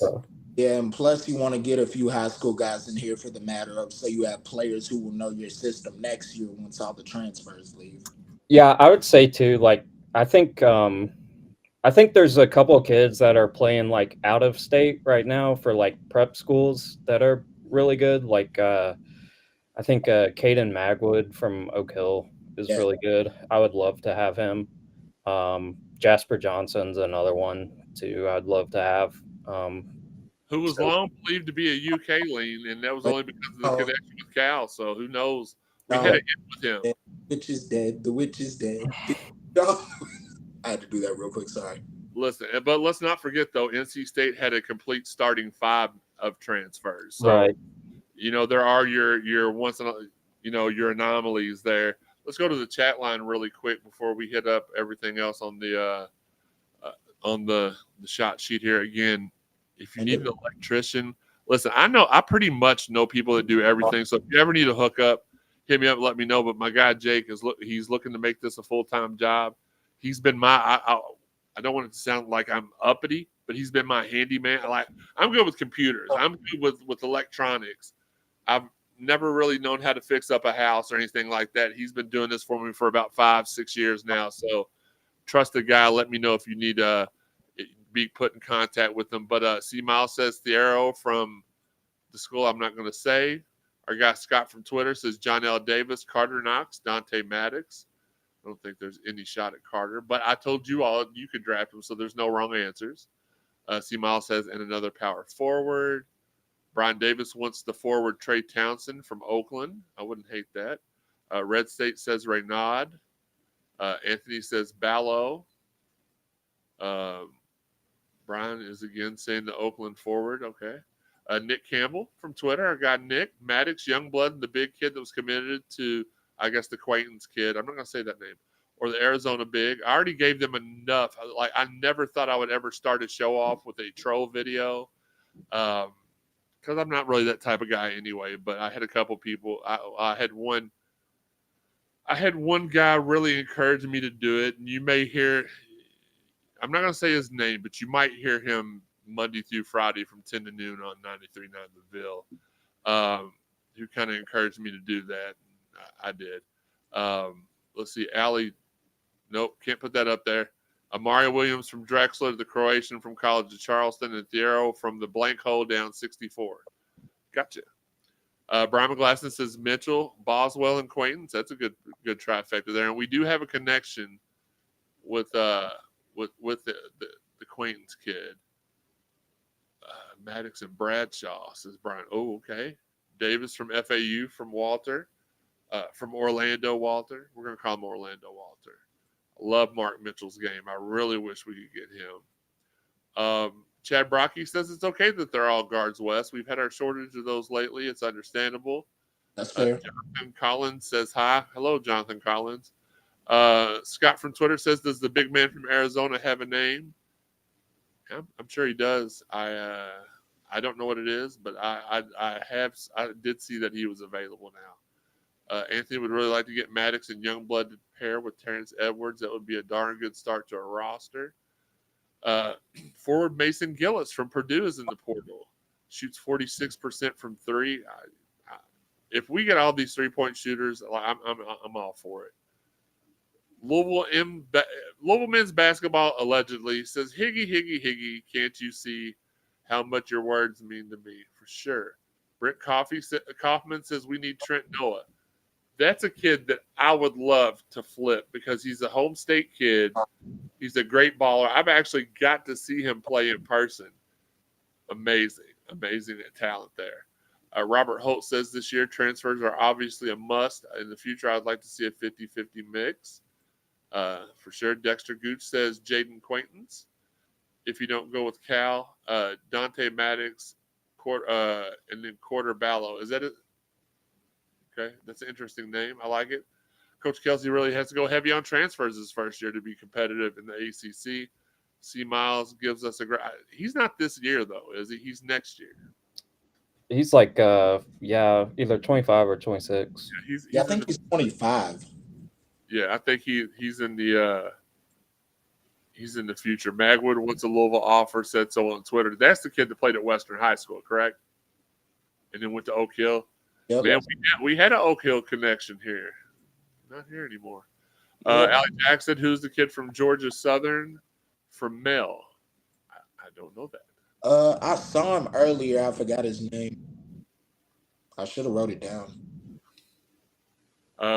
Yeah, and plus you want to get a few high school guys in here for the matter of, so you have players who will know your system next year once all the transfers leave. Yeah, I would say too, like I think there's a couple of kids that are playing like out of state right now for like prep schools that are really good. Like I think Caden Magwood from Oak Hill is really good. I would love to have him. Jasper Johnson's another one too. I'd love to have. Who was long believed to be a UK lean, and that was only because of the connection with Cal. So who knows? We had an in with him. The witch is dead. The witch is dead. I had to do that real quick. Sorry. Listen, but let's not forget though, NC State had a complete starting 5 of transfers. So, right. There are your once in a, your anomalies there. Let's go to the chat line really quick before we hit up everything else on the shot sheet here. Again, if you need an electrician, listen, I pretty much know people that do everything. So if you ever need a hookup, hit me up and let me know. But my guy Jake he's looking to make this a full-time job. He's been I don't want it to sound like I'm uppity, but he's been my handyman. I'm good with computers. I'm good with electronics. I've never really known how to fix up a house or anything like that. He's been doing this for me for about 5-6 years now. So trust the guy. Let me know if you need be put in contact with him. But C Miles says Thiero from the school I'm not going to say. Our guy Scott from Twitter says John L. Davis, Carter Knox, Dante Maddox. I don't think there's any shot at Carter, but I told you all you could draft him, so there's no wrong answers. C Miles says, and another power forward. Brian Davis wants the forward Trey Townsend from Oakland. I wouldn't hate that. Red State says Raynaud. Anthony says Ballo. Brian is again saying the Oakland forward. Okay. Nick Campbell from Twitter. Our guy Nick. Maddox Youngblood, the big kid that was committed to, I guess, the Quaintance kid. I'm not going to say that name. Or the Arizona big. I already gave them enough. I never thought I would ever start a show off with a troll video. Because I'm not really that type of guy anyway. But I had a couple people. I had one guy really encourage me to do it. And you may hear, I'm not going to say his name, but you might hear him Monday through Friday from 10 to noon on 93.9 The Ville, who kind of encouraged me to do that. I did. Let's see. Allie. Nope. Can't put that up there. Mario Williams from Drexler, the Croatian from College of Charleston, and Thiero from the blank hole down 64. Gotcha. Brian McGlasson says Mitchell, Boswell, and Quaintance. That's a good trifecta there. And we do have a connection with the Quaintance kid. Maddox and Bradshaw, says Brian. Oh, okay. Davis from FAU from Walter. From Orlando Walter. We're going to call him Orlando Walter. I love Mark Mitchell's game. I really wish we could get him. Chad Brocky says it's okay that they're all guards west. We've had our shortage of those lately. It's understandable. That's fair. Jonathan Collins says hi. Hello, Jonathan Collins. Scott from Twitter says, does the big man from Arizona have a name? I'm sure he does. I don't know what it is, but I did see that he was available now. Anthony would really like to get Maddox and Youngblood to pair with Terrence Edwards. That would be a darn good start to a roster. Forward Mason Gillis from Purdue is in the portal. Shoots 46% from three. If we get all these 3-point shooters, I'm all for it. Louisville men's basketball allegedly says, Higgy, can't you see how much your words mean to me? For sure. Brent Kaufman says we need Trent Noah. That's a kid that I would love to flip because he's a home state kid. He's a great baller. I've actually got to see him play in person. Amazing talent there. Robert Holt says this year transfers are obviously a must. In the future, I'd like to see a 50-50 mix. For sure. Dexter Gooch says Jaden Quaintance. If you don't go with Cal, Dante Maddox, and then Quarter Ballo. Is that it? Okay, that's an interesting name. I like it. Coach Kelsey really has to go heavy on transfers his first year to be competitive in the ACC. C. Miles gives us a great. He's not this year though, is he? He's next year. He's like, either 25 or 26. I think he's 25. Yeah, I think he's in the future. Magwood wants a Louisville offer, said so on Twitter. That's the kid that played at Western High School, correct? And then went to Oak Hill. Yep. Man, we had an Oak Hill connection here. Not here anymore. Allie Jackson, who's the kid from Georgia Southern, from Mel. I don't know that. I saw him earlier. I forgot his name. I should have wrote it down.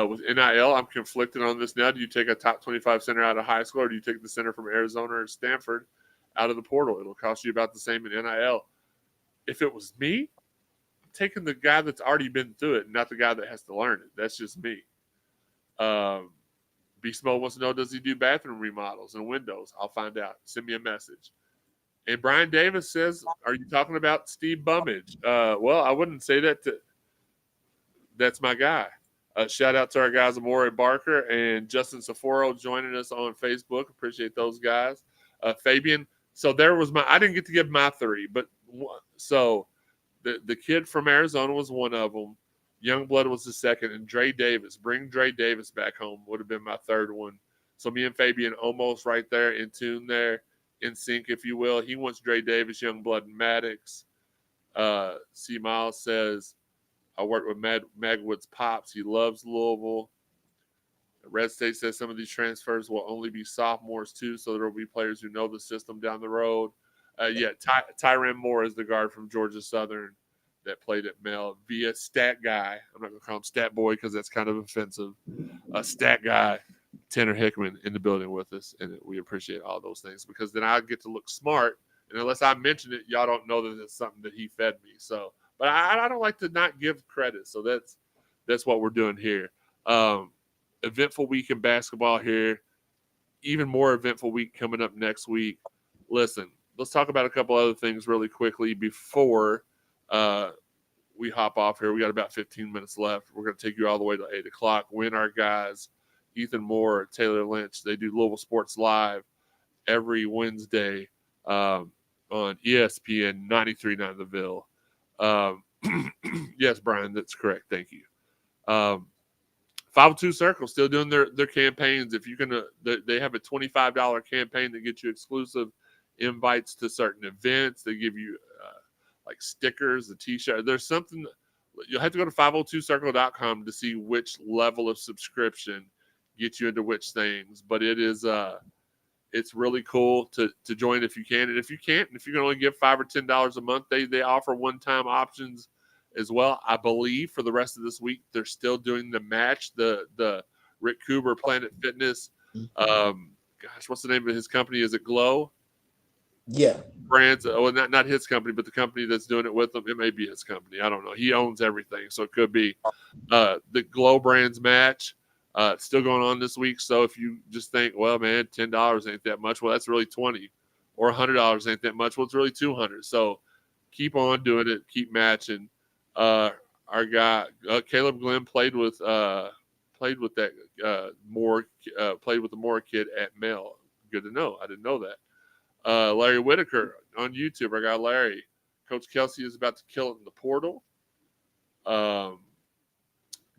With NIL, I'm conflicted on this now. Do you take a top 25 center out of high school, or do you take the center from Arizona or Stanford out of the portal? It'll cost you about the same in NIL. If it was me, I'm taking the guy that's already been through it, not the guy that has to learn it. That's just me. Beast Mode wants to know, does he do bathroom remodels and windows? I'll find out. Send me a message. And Brian Davis says, are you talking about Steve Bummage? Well, I wouldn't say that. That's my guy. Shout out to our guys, Amore Barker and Justin Saforo, joining us on Facebook. Appreciate those guys. Fabian. So there was I didn't get to give my three, but so the kid from Arizona was one of them. Youngblood was the second, and Dre Davis. Bring Dre Davis back home would have been my third one. So me and Fabian almost right there in tune there, in sync, if you will. He wants Dre Davis, Youngblood, and Maddox. C. Miles says, I worked with Magwood's pops. He loves Louisville. Red State says some of these transfers will only be sophomores too, so there will be players who know the system down the road. Tyron Moore is the guard from Georgia Southern that played at Mel via Stat Guy. I'm not going to call him Stat Boy because that's kind of offensive. Stat Guy, Tanner Hickman in the building with us, and we appreciate all those things because then I get to look smart, and unless I mention it, y'all don't know that it's something that he fed me. So, but I don't like to not give credit, so that's what we're doing here. Eventful week in basketball here. Even more eventful week coming up next week. Listen, let's talk about a couple other things really quickly before we hop off here. We got about 15 minutes left. We're going to take you all the way to 8 o'clock. Win our guys, Ethan Moore, Taylor Lynch. They do Louisville Sports Live every Wednesday on ESPN 93.9 The Ville. Yes, Brian, that's correct. Thank you. 502 Circle still doing their campaigns. If you can, they have a $25 campaign that gets you exclusive invites to certain events. They give you like stickers, a T-shirt. There's something. you'll have to go to 502circle.com to see which level of subscription gets you into which things. But it is it's really cool to join if you can. And if you can't, and if you can only give $5 or $10 a month, they offer one-time options as well. I believe for the rest of this week, they're still doing the match, the Rick Cooper Planet Fitness. What's the name of his company? Is it Glow? Yeah. Brands. Well, not his company, but the company that's doing it with him. It may be his company. I don't know. He owns everything, so it could be the Glow Brands match. It's still going on this week. So if you just think, well, man, $10 ain't that much, well, that's really $20, or $100 ain't that much, well, it's really $200. So keep on doing it. Keep matching. Our guy Caleb Glenn played with the Moore kid at Mel. Good to know. I didn't know that. Larry Whitaker on YouTube. Our guy Larry. Coach Kelsey is about to kill it in the portal.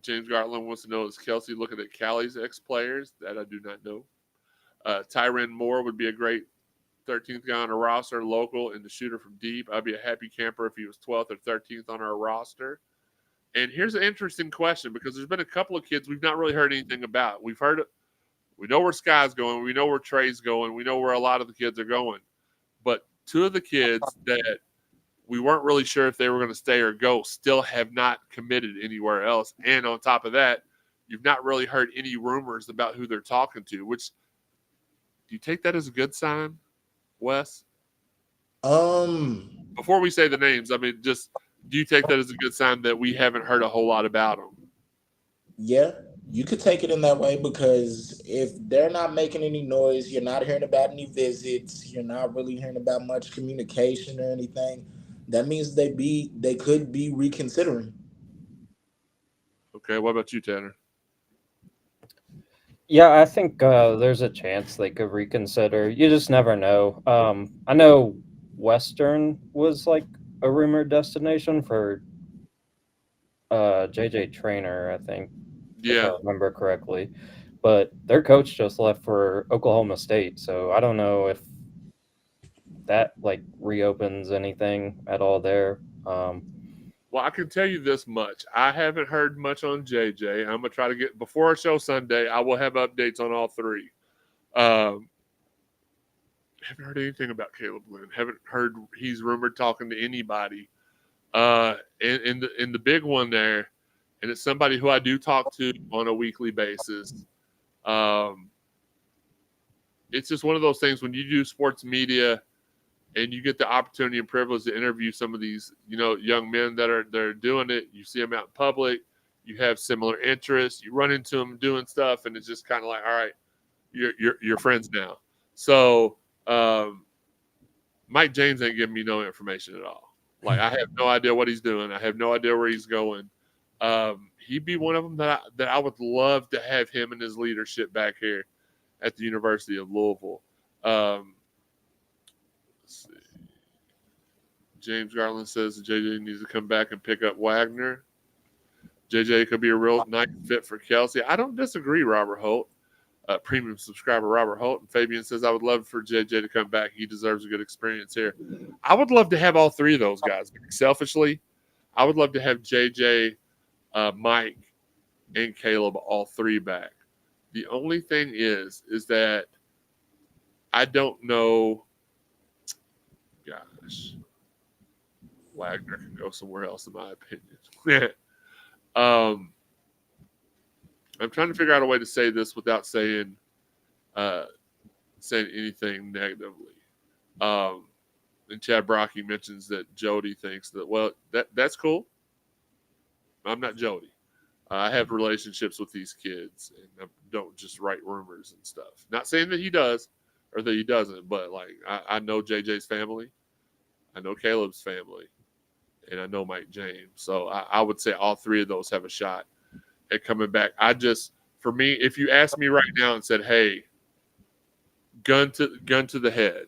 James Gartland wants to know, is Kelsey looking at Cali's ex-players? That I do not know. Tyron Moore would be a great 13th guy on a roster, local, and the shooter from deep. I'd be a happy camper if he was 12th or 13th on our roster. And here's an interesting question, because there's been a couple of kids we've not really heard anything about. We know where Sky's going. We know where Trey's going. We know where a lot of the kids are going. But two of the kids that we weren't really sure if they were going to stay or go still have not committed anywhere else. And on top of that, you've not really heard any rumors about who they're talking to, which, do you take that as a good sign, Wes? Before we say the names, I mean, just do you take that as a good sign that we haven't heard a whole lot about them? Yeah, you could take it in that way, because if they're not making any noise, you're not hearing about any visits, you're not really hearing about much communication or anything, that means they could be reconsidering. Okay, what about you, Tanner? Yeah, I think there's a chance they could reconsider. You just never know. I know Western was like a rumored destination for JJ Traynor, I think. Yeah. If I remember correctly. But their coach just left for Oklahoma State, so I don't know if that like reopens anything at all there. Well, I can tell you this much. I haven't heard much on JJ. I'm going to try to get, before our show Sunday, I will have updates on all three. Haven't heard anything about Caleb Glenn. Haven't heard he's rumored talking to anybody. And the big one there, and it's somebody who I do talk to on a weekly basis. It's just one of those things when you do sports media and you get the opportunity and privilege to interview some of these, young men that are doing it. You see them out in public. You have similar interests. You run into them doing stuff, and it's just kind of like, all right, you're friends now. So Mike James ain't giving me no information at all. Like, I have no idea what he's doing. I have no idea where he's going. He'd be one of them that I would love to have him and his leadership back here at the University of Louisville. Let's see. James Garland says that JJ needs to come back and pick up Wagner. JJ could be a real nice fit for Kelsey. I don't disagree, Robert Holt. Premium subscriber Robert Holt. And Fabian says, I would love for JJ to come back. He deserves a good experience here. I would love to have all three of those guys. Selfishly, I would love to have JJ, Mike, and Caleb, all three back. The only thing is that I don't know. Gosh, Wagner can go somewhere else, in my opinion. I'm trying to figure out a way to say this without saying anything negatively. And Chad Brocky mentions that Jody thinks that, well, that's cool. I'm not Jody. I have relationships with these kids, and I don't just write rumors and stuff. Not saying that he does or that he doesn't, but like I know JJ's family, I know Caleb's family, and I know Mike James. So I would say all three of those have a shot at coming back. For me, if you asked me right now and said, hey, gun to the head,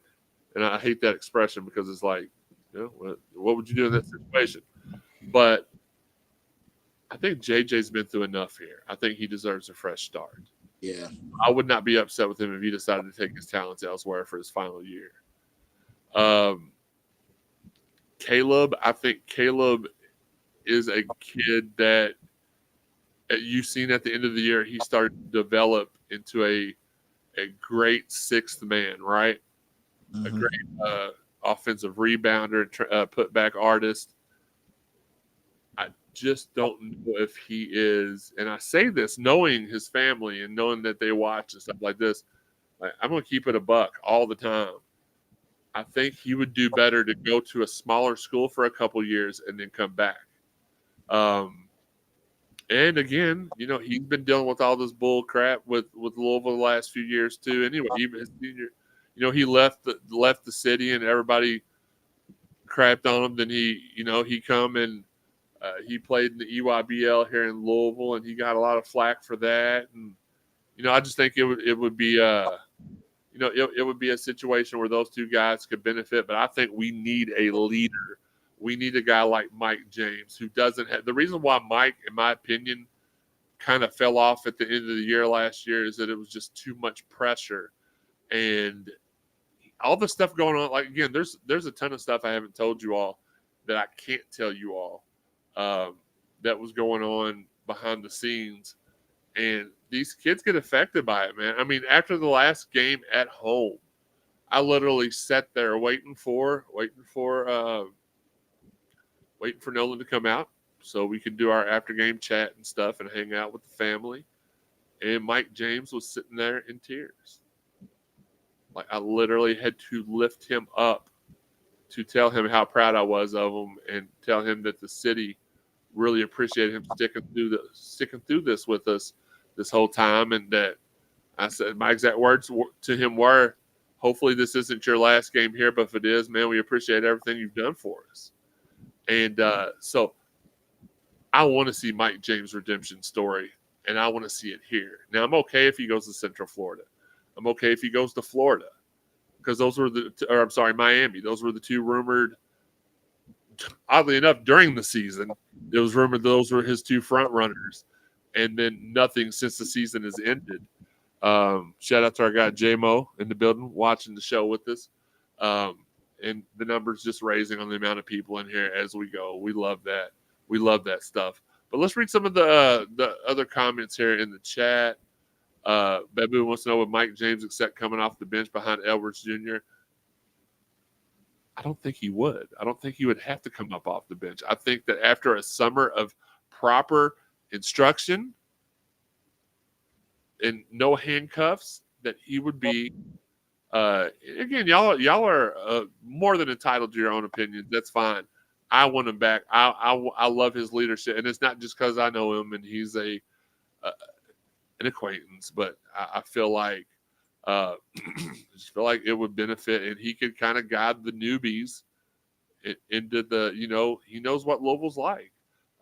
and I hate that expression because it's like, what would you do in that situation? But I think JJ's been through enough here. I think he deserves a fresh start. Yeah. I would not be upset with him if he decided to take his talents elsewhere for his final year. Caleb, I think Caleb is a kid that you've seen at the end of the year, he started to develop into a great sixth man, right? A great offensive rebounder, putback artist. I just don't know if he is, and I say this knowing his family and knowing that they watch and stuff like this. I'm going to keep it a buck all the time. I think he would do better to go to a smaller school for a couple years and then come back. And again, he's been dealing with all this bull crap with Louisville the last few years too. Anyway, even his senior, he left the city and everybody crapped on him. Then he come and he played in the EYBL here in Louisville, and he got a lot of flack for that. And I just think it would be it would be a situation where those two guys could benefit. But I think we need a leader. We need a guy like Mike James, who doesn't have – the reason why Mike, in my opinion, kind of fell off at the end of the year last year is that it was just too much pressure. And all the stuff going on – like, again, there's a ton of stuff I haven't told you all that I can't tell you all that was going on behind the scenes. And these kids get affected by it, man. I mean, after the last game at home, I literally sat there waiting for Nolan to come out so we could do our after-game chat and stuff and hang out with the family. And Mike James was sitting there in tears. Like, I literally had to lift him up to tell him how proud I was of him and tell him that the city really appreciated him sticking through this with us this whole time. And that I said, my exact words to him were, hopefully this isn't your last game here, but if it is, man, we appreciate everything you've done for us. And so I want to see Mike James' redemption story, and I want to see it here. Now, I'm okay if he goes to Central Florida. I'm okay if he goes to Florida, because Miami. Those were the two rumored, oddly enough, during the season. It was rumored those were his two front runners, and then nothing since the season has ended. Shout out to our guy J-Mo in the building watching the show with us. And the numbers just raising on the amount of people in here as we go. We love that. We love that stuff. But let's read some of the other comments here in the chat. Babu wants to know, would Mike James accept coming off the bench behind Edwards Jr.? I don't think he would. I don't think he would have to come up off the bench. I think that after a summer of proper instruction and no handcuffs, that he would be again, y'all are more than entitled to your own opinions. That's fine. I want him back. I love his leadership, and it's not just because I know him and he's an acquaintance, but I feel like it would benefit, and he could kind of guide the newbies into the he knows what Louisville's like.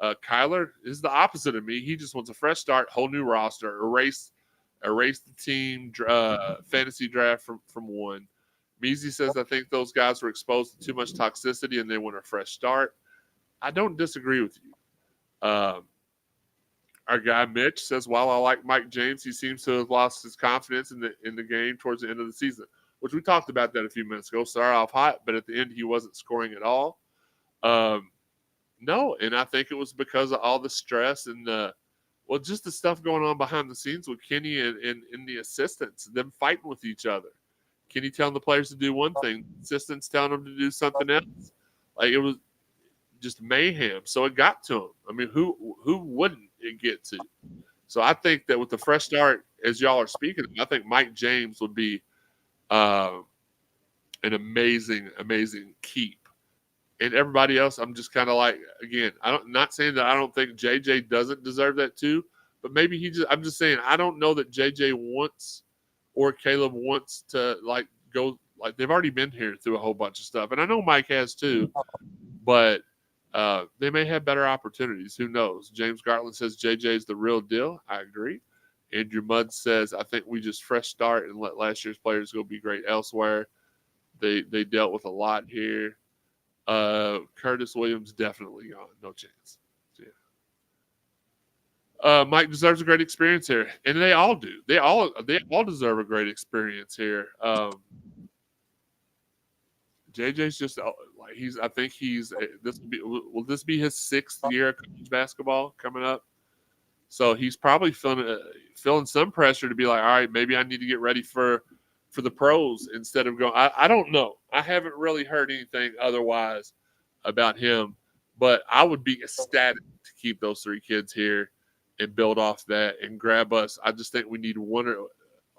Kyler is the opposite of me. He just wants a fresh start, whole new roster, erase the team fantasy draft from one. Measy says, I think those guys were exposed to too much toxicity and they want a fresh start. I don't disagree with you. Our guy Mitch says, while I like Mike James, he seems to have lost his confidence in the game towards the end of the season, which we talked about that a few minutes ago. Started off hot, but at the end he wasn't scoring at all. No, and I think it was because of all the stress and just the stuff going on behind the scenes with Kenny and the assistants, them fighting with each other. Kenny telling the players to do one thing, assistants telling them to do something else. Like, it was just mayhem. So it got to him. I mean, who wouldn't it get to? So I think that with the fresh start, as y'all are speaking, I think Mike James would be an amazing, amazing keep. And everybody else, I'm just kind of like, again, not saying that I don't think JJ doesn't deserve that too, but maybe I'm just saying, I don't know that JJ wants or Caleb wants to go, they've already been here through a whole bunch of stuff. And I know Mike has too, but they may have better opportunities. Who knows? James Gartland says JJ is the real deal. I agree. Andrew Mudd says, I think we just fresh start and let last year's players go be great elsewhere. They dealt with a lot here. Curtis Williams definitely gone. No chance. Yeah. Mike deserves a great experience here, and they all do. They all deserve a great experience here. JJ's just like I think he's will this be his 6th year of college basketball coming up? So he's probably feeling some pressure to be like, all right, maybe I need to get ready for the pros instead of going. I don't know. I haven't really heard anything otherwise about him, but I would be ecstatic to keep those 3 kids here and build off that and grab us. I just think we need one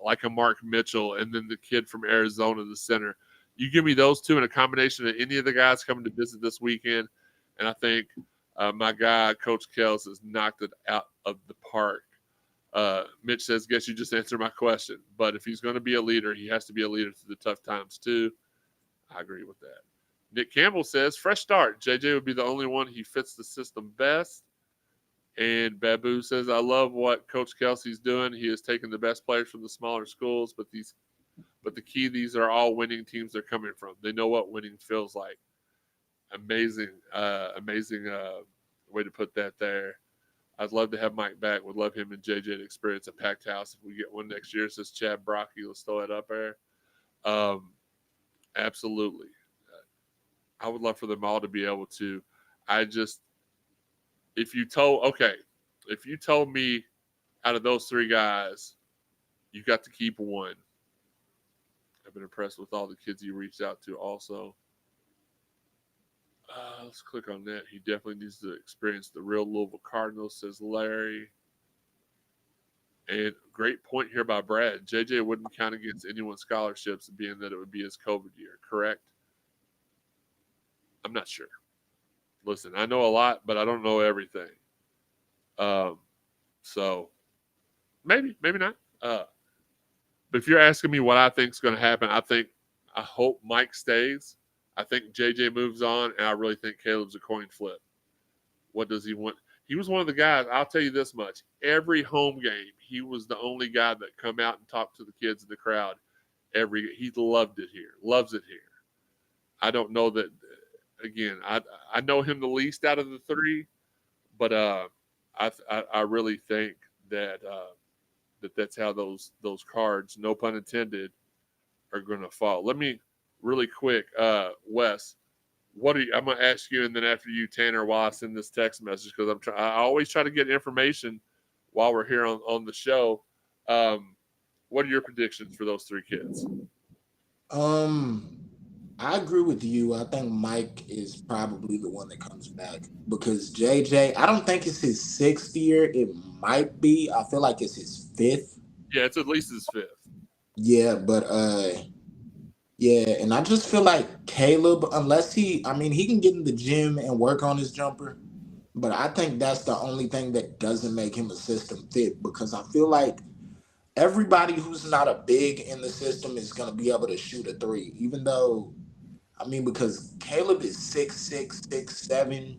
like a Mark Mitchell and then the kid from Arizona, the center. You give me those 2 in a combination of any of the guys coming to visit this weekend, and I think my guy, Coach Kelsey, has knocked it out of the park. Mitch says, guess you just answered my question. But if he's going to be a leader, he has to be a leader through the tough times too. I agree with that. Nick Campbell says, fresh start. JJ would be the only one. He fits the system best. And Babu says, I love what Coach Kelsey's doing. He has taken the best players from the smaller schools, but the key, these are all winning teams they're coming from. They know what winning feels like. Amazing way to put that there. I'd love to have Mike back. Would love him and JJ to experience a packed house if we get one next year. Says Chad Brocky. Let's throw it up there. Absolutely. I would love for them all to be able to. If you told me out of those 3 guys, you got to keep one. I've been impressed with all the kids you reached out to also. Let's click on that. He definitely needs to experience the real Louisville Cardinals, says Larry. And great point here by Brad. JJ wouldn't count against anyone's scholarships, being that it would be his COVID year, correct? I'm not sure. Listen, I know a lot, but I don't know everything. So maybe not. But if you're asking me what I think is going to happen, I hope Mike stays. I think JJ moves on, and I really think Caleb's a coin flip. What does he want? He was one of the guys, I'll tell you this much. Every home game, he was the only guy that come out and talked to the kids in the crowd. He loved it here, loves it here. I don't know that, again, I know him the least out of the 3, but I really think that that's how those cards, no pun intended, are going to fall. Let me really quick, Wes, I'm going to ask you, and then after you, Tanner, while I send this text message, because I always try to get information while we're here on the show. What are your predictions for those 3 kids? I agree with you. I think Mike is probably the one that comes back because JJ, I don't think it's his 6th year. It might be. I feel like it's his 5th. Yeah, it's at least his 5th. Yeah, but yeah, and I just feel like Caleb, unless he can get in the gym and work on his jumper, but I think that's the only thing that doesn't make him a system fit because I feel like everybody who's not a big in the system is going to be able to shoot a 3, even though, because Caleb is 6'6", 6'7",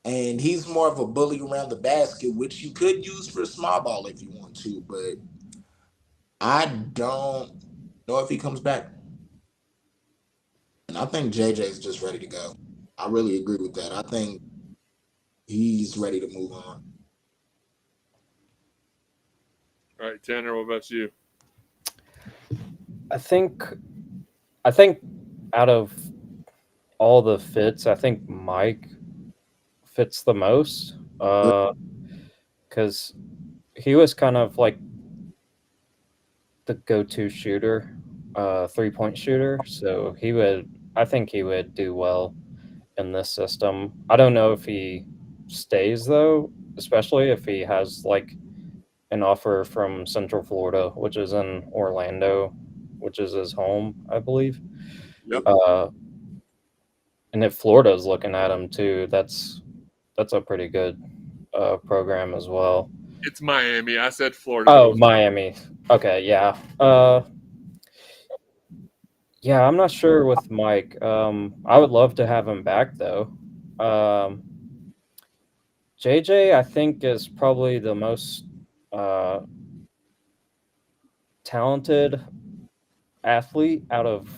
and he's more of a bully around the basket, which you could use for a small ball if you want to, but I don't know if he comes back. And I think JJ's just ready to go. I really agree with that. I think he's ready to move on. All right, Tanner, what about you? I think out of all the fits, I think Mike fits the most because he was kind of like the go-to shooter, 3-point shooter. So I think he would do well in this system. I don't know if he stays though, especially if he has like an offer from Central Florida, which is in Orlando, which is his home, I believe. Yep. And if Florida's looking at him too, that's a pretty good program as well. It's Miami. I said Florida. Oh, Miami. Okay, yeah. Yeah, I'm not sure with Mike. I would love to have him back though. JJ, I think, is probably the most talented athlete out of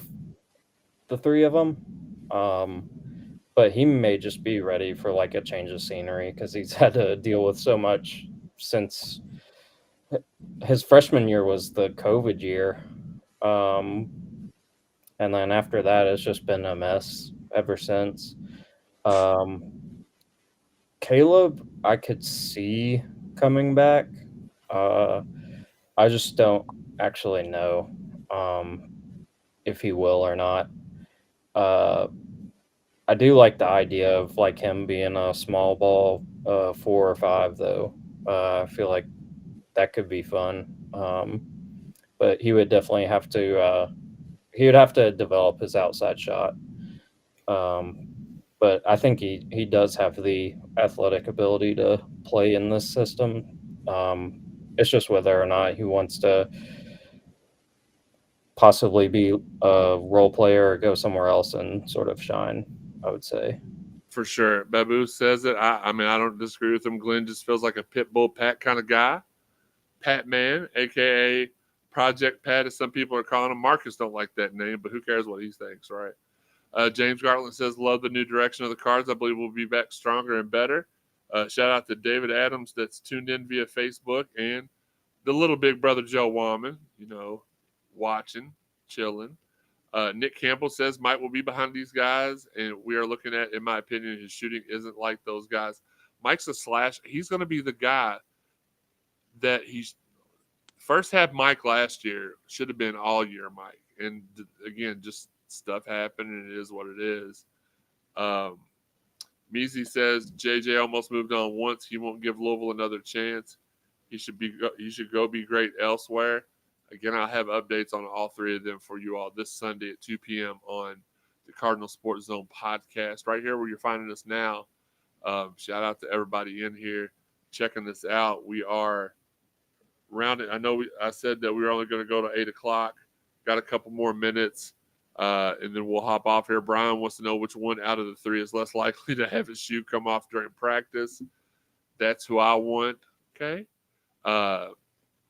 the 3 of them. But he may just be ready for like a change of scenery because he's had to deal with so much since his freshman year was the COVID year. And And then after that, it's just been a mess ever since. Caleb, I could see coming back. I just don't actually know if he will or not. I do like the idea of like him being a small ball 4 or 5, though. I feel like that could be fun. But he would definitely have to develop his outside shot. But I think he does have the athletic ability to play in this system. It's just whether or not he wants to possibly be a role player or go somewhere else and sort of shine, I would say. For sure. Babu says it. I mean, I don't disagree with him. Glenn just feels like a pit bull Pat kind of guy. Pat Man, a.k.a. Project Pat, as some people are calling him. Marcus don't like that name, but who cares what he thinks, right? James Gartland says, love the new direction of the Cards. I believe we'll be back stronger and better. Shout out to David Adams that's tuned in via Facebook, and the little big brother Joe Wallman, watching, chilling. Nick Campbell says Mike will be behind these guys, and we are looking at, in my opinion, his shooting isn't like those guys. Mike's a slash. He's going to be the guy that he's first half Mike last year should have been all year Mike. And again, just stuff happened, and it is what it is. Measy says JJ almost moved on once. He won't give Louisville another chance. He should go be great elsewhere. Again, I'll have updates on all three of them for you all this Sunday at 2 p.m. on the Cardinal Sports Zone podcast. Right here where you're finding us now. Shout out to everybody in here checking this out. We are rounded. I said that we were only going to go to 8 o'clock. Got a couple more minutes, and then we'll hop off here. Brian wants to know which one out of the three is less likely to have his shoe come off during practice. That's who I want. Okay.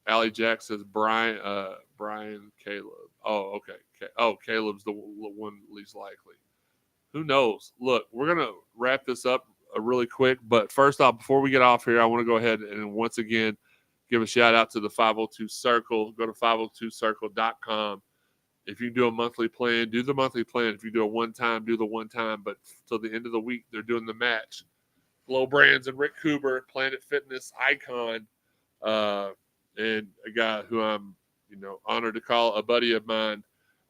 Allie Jack says Brian, Caleb. Oh, okay. Caleb's the one least likely. Who knows? Look, we're going to wrap this up really quick. But first off, before we get off here, I want to go ahead and once again give a shout out to the 502 Circle. Go to 502circle.com. If you do a monthly plan, do the monthly plan. If you do a one-time, do the one-time. But till the end of the week, they're doing the match. Glow Brands and Rick Cooper, Planet Fitness icon, and a guy who I'm, honored to call a buddy of mine,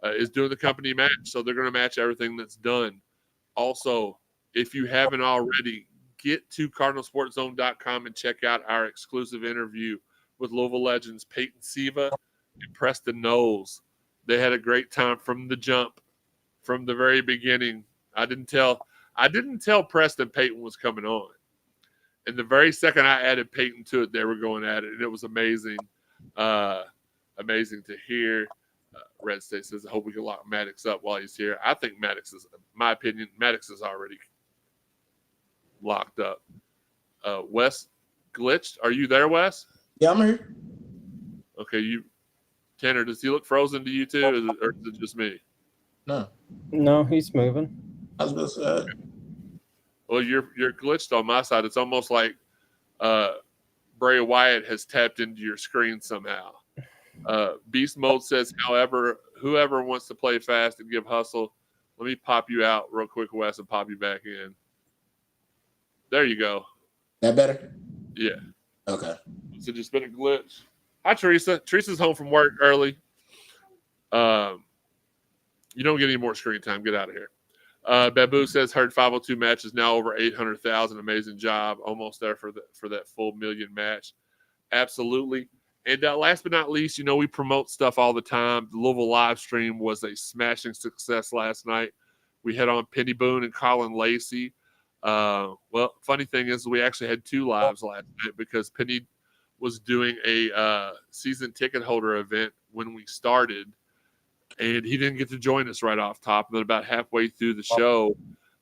is doing the company match. So they're going to match everything that's done. Also, if you haven't already, get to cardinalsportzone.com and check out our exclusive interview with Louisville legends Peyton Siva and Preston Knowles. They had a great time from the jump, from the very beginning. I didn't tell Preston Peyton was coming on. And the very second I added Peyton to it, they were going at it, and it was amazing. Amazing to hear. Red State says, I hope we can lock Maddox up while he's here. I think Maddox is, in my opinion, Maddox is already locked up. Wes glitched. Are you there, Wes? Yeah, I'm here. Okay, Tanner, does he look frozen to you too, or is it just me? No, he's moving. I was going to say. Well, you're glitched on my side. It's almost like Bray Wyatt has tapped into your screen somehow. Beast Mode says, however, whoever wants to play fast and give hustle, let me pop you out real quick, Wes, and pop you back in. There you go. That better? Yeah. Okay. So just been a glitch. Hi, Teresa. Teresa's home from work early. You don't get any more screen time. Get out of here. Babu says, heard 502 matches now over 800,000. Amazing job. Almost there for that full million match. Absolutely. And last but not least, we promote stuff all the time. The Louisville live stream was a smashing success last night. We had on Penny Boone and Colin Lacey. Well, funny thing is we actually had 2 lives last night because Penny was doing a season ticket holder event when we started, and he didn't get to join us right off top. And then about halfway through the show,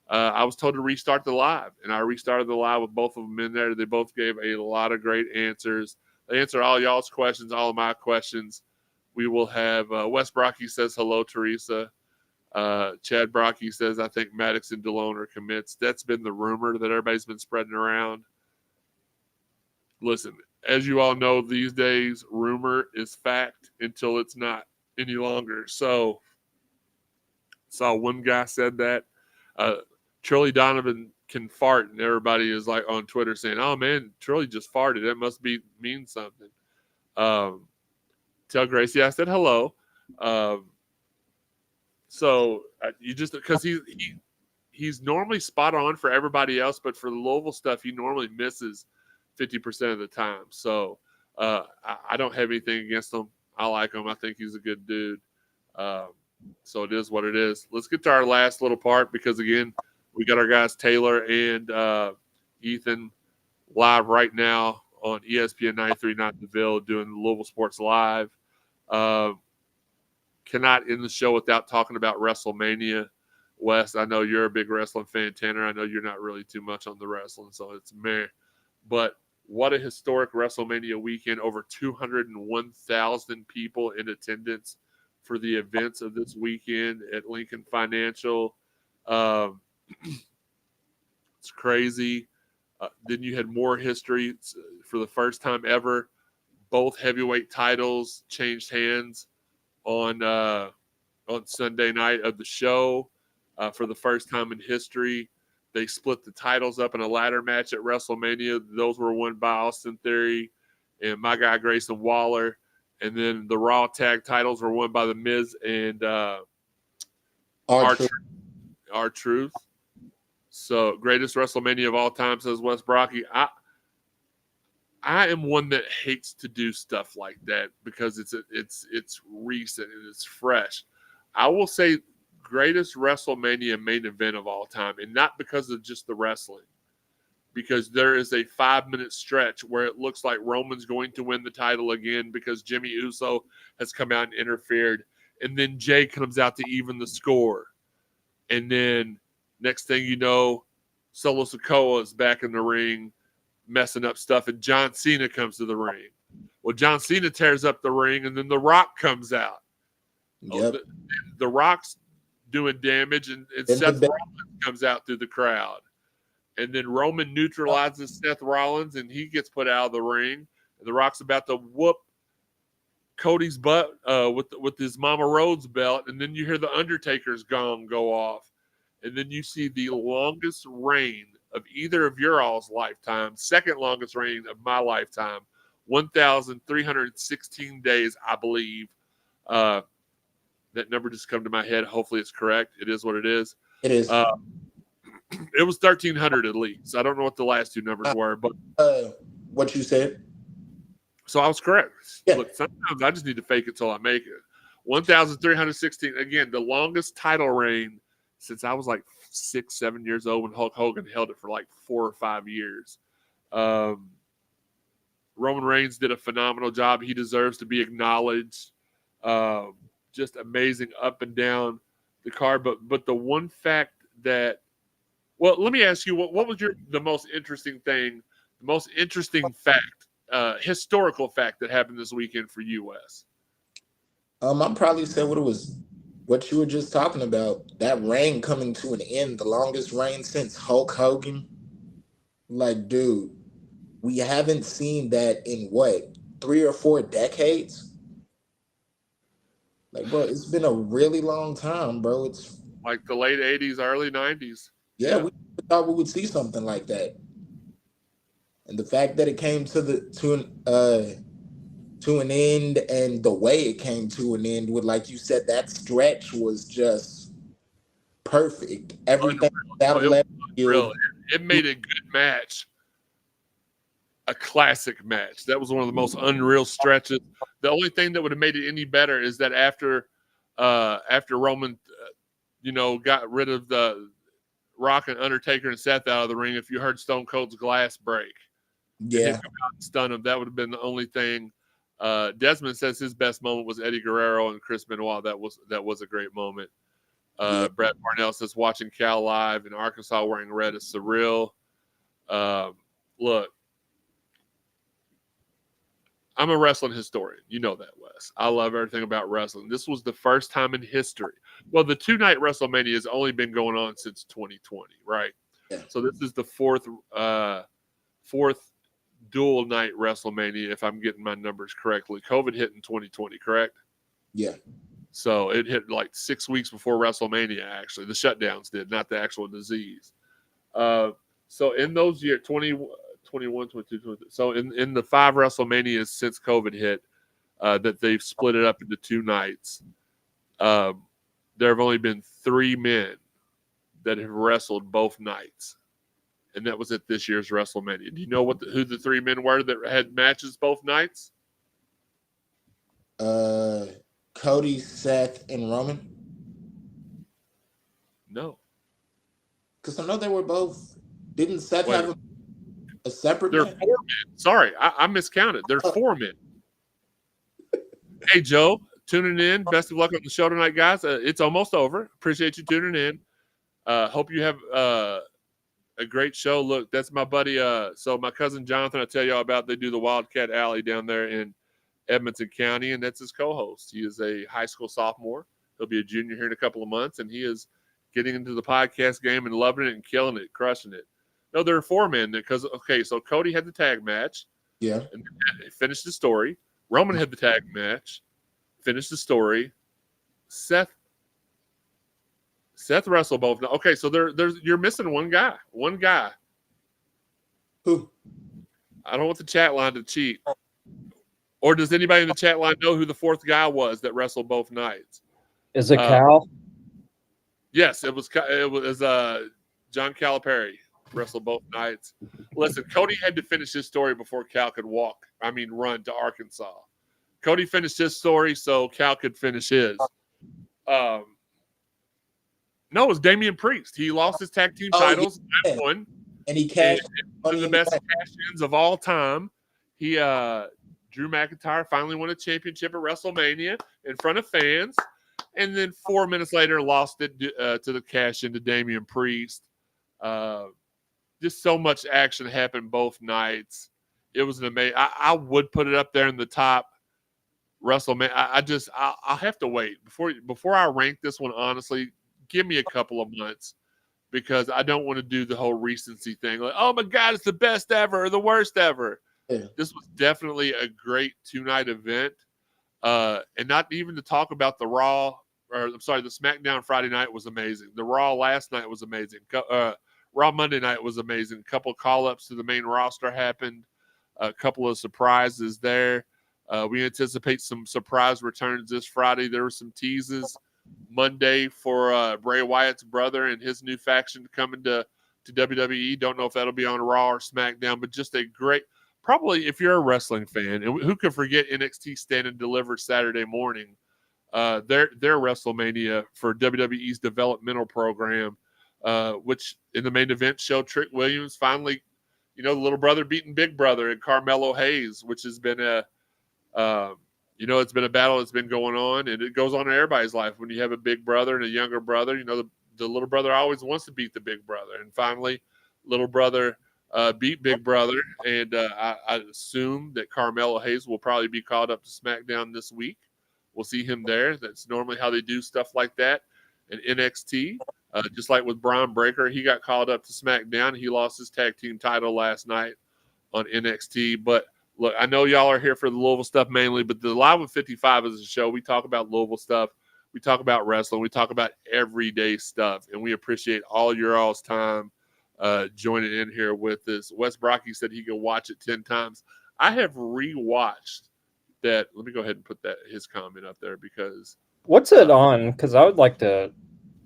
I was told to restart the live, and I restarted the live with both of them in there. They both gave a lot of great answers. They answered all y'all's questions, all of my questions. We will have Wes Brocky says hello, Teresa. Chad Brocky says, I think Maddox and DeLone are commits. That's been the rumor that everybody's been spreading around. Listen, as you all know, these days, rumor is fact until it's not any longer. So saw one guy said that. Trilly Donovan can fart, and everybody is like on Twitter saying, "Oh man, Trilly just farted. That must mean something." Tell Gracie I said hello. So you just because he's normally spot on for everybody else, but for the Louisville stuff, he normally misses 50% of the time. So I don't have anything against him. I like him. I think he's a good dude. So it is what it is. Let's get to our last little part because again, we got our guys Taylor and Ethan live right now on ESPN 93.9 The Ville doing Louisville Sports Live. Cannot end the show without talking about WrestleMania. Wes, I know you're a big wrestling fan. Tanner, I know you're not really too much on the wrestling, so it's meh. But what a historic WrestleMania weekend. Over 201,000 people in attendance for the events of this weekend at Lincoln Financial. It's crazy. Then you had more history for the first time ever. Both heavyweight titles changed hands on Sunday night of the show for the first time in history. They split the titles up in a ladder match at WrestleMania. Those were won by Austin Theory and my guy Grayson Waller. And then the Raw tag titles were won by The Miz and R-Truth. So greatest WrestleMania of all time, says Wes Brocky. I am one that hates to do stuff like that because it's recent and it's fresh. I will say greatest WrestleMania main event of all time, and not because of just the wrestling, because there is a 5-minute stretch where it looks like Roman's going to win the title again because Jimmy Uso has come out and interfered, and then Jay comes out to even the score, and then next thing you know, Solo Sikoa is back in the ring messing up stuff, and John Cena comes to the ring. Well, John Cena tears up the ring, and then The Rock comes out. Yep. The Rock's doing damage, and Seth Rollins comes out through the crowd. And then Roman neutralizes Seth Rollins, and he gets put out of the ring. And The Rock's about to whoop Cody's butt with his Mama Rhodes belt, and then you hear the Undertaker's gong go off. And then you see the longest reign of either of your all's lifetime, second longest reign of my lifetime, 1,316 days, I believe. That number just come to my head. Hopefully it's correct. It is what it is. It is. It was 1,300 at least. I don't know what the last two numbers were, but what you said. So I was correct. Yeah. Look, sometimes I just need to fake it till I make it. 1,316. Again, the longest title reign since I was like 6-7 years old when Hulk Hogan held it for like 4 or 5 years. Roman Reigns did a phenomenal job. He deserves to be acknowledged. Just amazing up and down the card. But the one fact that, well, let me ask you, what was the most interesting thing, the most interesting fact, historical fact that happened this weekend for you, Wes? I'd probably say what you were just talking about, that reign coming to an end, the longest reign since Hulk Hogan. Like, dude, we haven't seen that in 3 or 4 decades? Like, bro, it's been a really long time, bro. It's like the late 80s, early 90s. Yeah, we thought we would see something like that. And the fact that it came to an end, and the way it came to an end with, like you said, that stretch was just perfect. Everything it made a good match a classic match. That was one of the most unreal stretches. The only thing that would have made it any better is that after Roman got rid of the Rock and Undertaker and Seth out of the ring, if you heard Stone Cold's glass break, stun him, that would have been the only thing. Desmond says his best moment was Eddie Guerrero and Chris Benoit. That was a great moment. Brett Parnell says watching Cal live in Arkansas wearing red is surreal. Look, I'm a wrestling historian. You know that, Wes. I love everything about wrestling. This was the first time in history. Well, the 2-night WrestleMania has only been going on since 2020, right? Yeah. So this is the fourth dual night WrestleMania, if I'm getting my numbers correctly. COVID hit in 2020, correct? Yeah. So it hit like 6 weeks before WrestleMania, actually. The shutdowns did, not the actual disease. So in those years, 21, 22, 23, so in the 5 WrestleManias since COVID hit, that they've split it up into 2 nights, there have only been 3 men that have wrestled both nights. And that was at this year's WrestleMania. Do you know who the 3 men were that had matches both nights? Cody, Seth, and Roman. No. Because I know they were both. Didn't Seth have a separate? They're match? 4 men. Sorry, I miscounted. They're 4 men. Hey, Joe, tuning in. Best of luck on the show tonight, guys. It's almost over. Appreciate you tuning in. Hope you have a great show. Look, that's my buddy. So my cousin Jonathan, I tell y'all about, they do the Wildcat Alley down there in Edmonton County, and that's his co-host. He is a high school sophomore. He'll be a junior here in a couple of months, and he is getting into the podcast game and loving it and killing it, crushing it. No, there are 4 men because, okay, so Cody had the tag match. Yeah. And finished the story. Roman had the tag match, finished the story. Seth wrestled both. Okay, so you're missing one guy. One guy. Who? I don't want the chat line to cheat. Or does anybody in the chat line know who the 4th guy was that wrestled both nights? Is it Cal? Yes, it was John Calipari wrestled both nights. Listen, Cody had to finish his story before Cal could run to Arkansas. Cody finished his story so Cal could finish his. No, it was Damian Priest. He lost his tag team titles. Yeah. Won. And he cashed one of the best cash-ins of all time. He Drew McIntyre finally won a championship at WrestleMania in front of fans. And then 4 minutes later, lost it to the cash-in to Damian Priest. Just so much action happened both nights. It was an amazing. I would put it up there in the top WrestleMania. I'll have to wait before I rank this one. Honestly, give me a couple of months because I don't want to do the whole recency thing. Like, oh my God, it's the best ever or the worst ever. Yeah. This was definitely a great 2-night event. And not even to talk about the Raw, the SmackDown Friday night was amazing. The Raw last night was amazing. Raw Monday night was amazing. A couple of call-ups to the main roster happened. A couple of surprises there. We anticipate some surprise returns this Friday. There were some teases Monday for Bray Wyatt's brother and his new faction coming to WWE. Don't know if that'll be on Raw or SmackDown, but just a great – probably if you're a wrestling fan, and who could forget NXT Stand and Deliver Saturday morning, their WrestleMania for WWE's developmental program, which in the main event showed Trick Williams finally, the little brother beating Big Brother and Carmelo Hayes, which has been it's been a battle that's been going on, and it goes on in everybody's life. When you have a big brother and a younger brother, the little brother always wants to beat the big brother. And finally, little brother beat Big Brother, and I assume that Carmelo Hayes will probably be called up to SmackDown this week. We'll see him there. That's normally how they do stuff like that in NXT. Just like with Braun Breaker, he got called up to SmackDown. He lost his tag team title last night on NXT. But look, I know y'all are here for the Louisville stuff mainly, but the Live with 55 is a show. We talk about Louisville stuff. We talk about wrestling. We talk about everyday stuff, and we appreciate all your all's time joining in here with us. Wes Brocky said he could watch it 10 times. I have rewatched that. Let me go ahead and put his comment up there because what's it on? Because I would like to.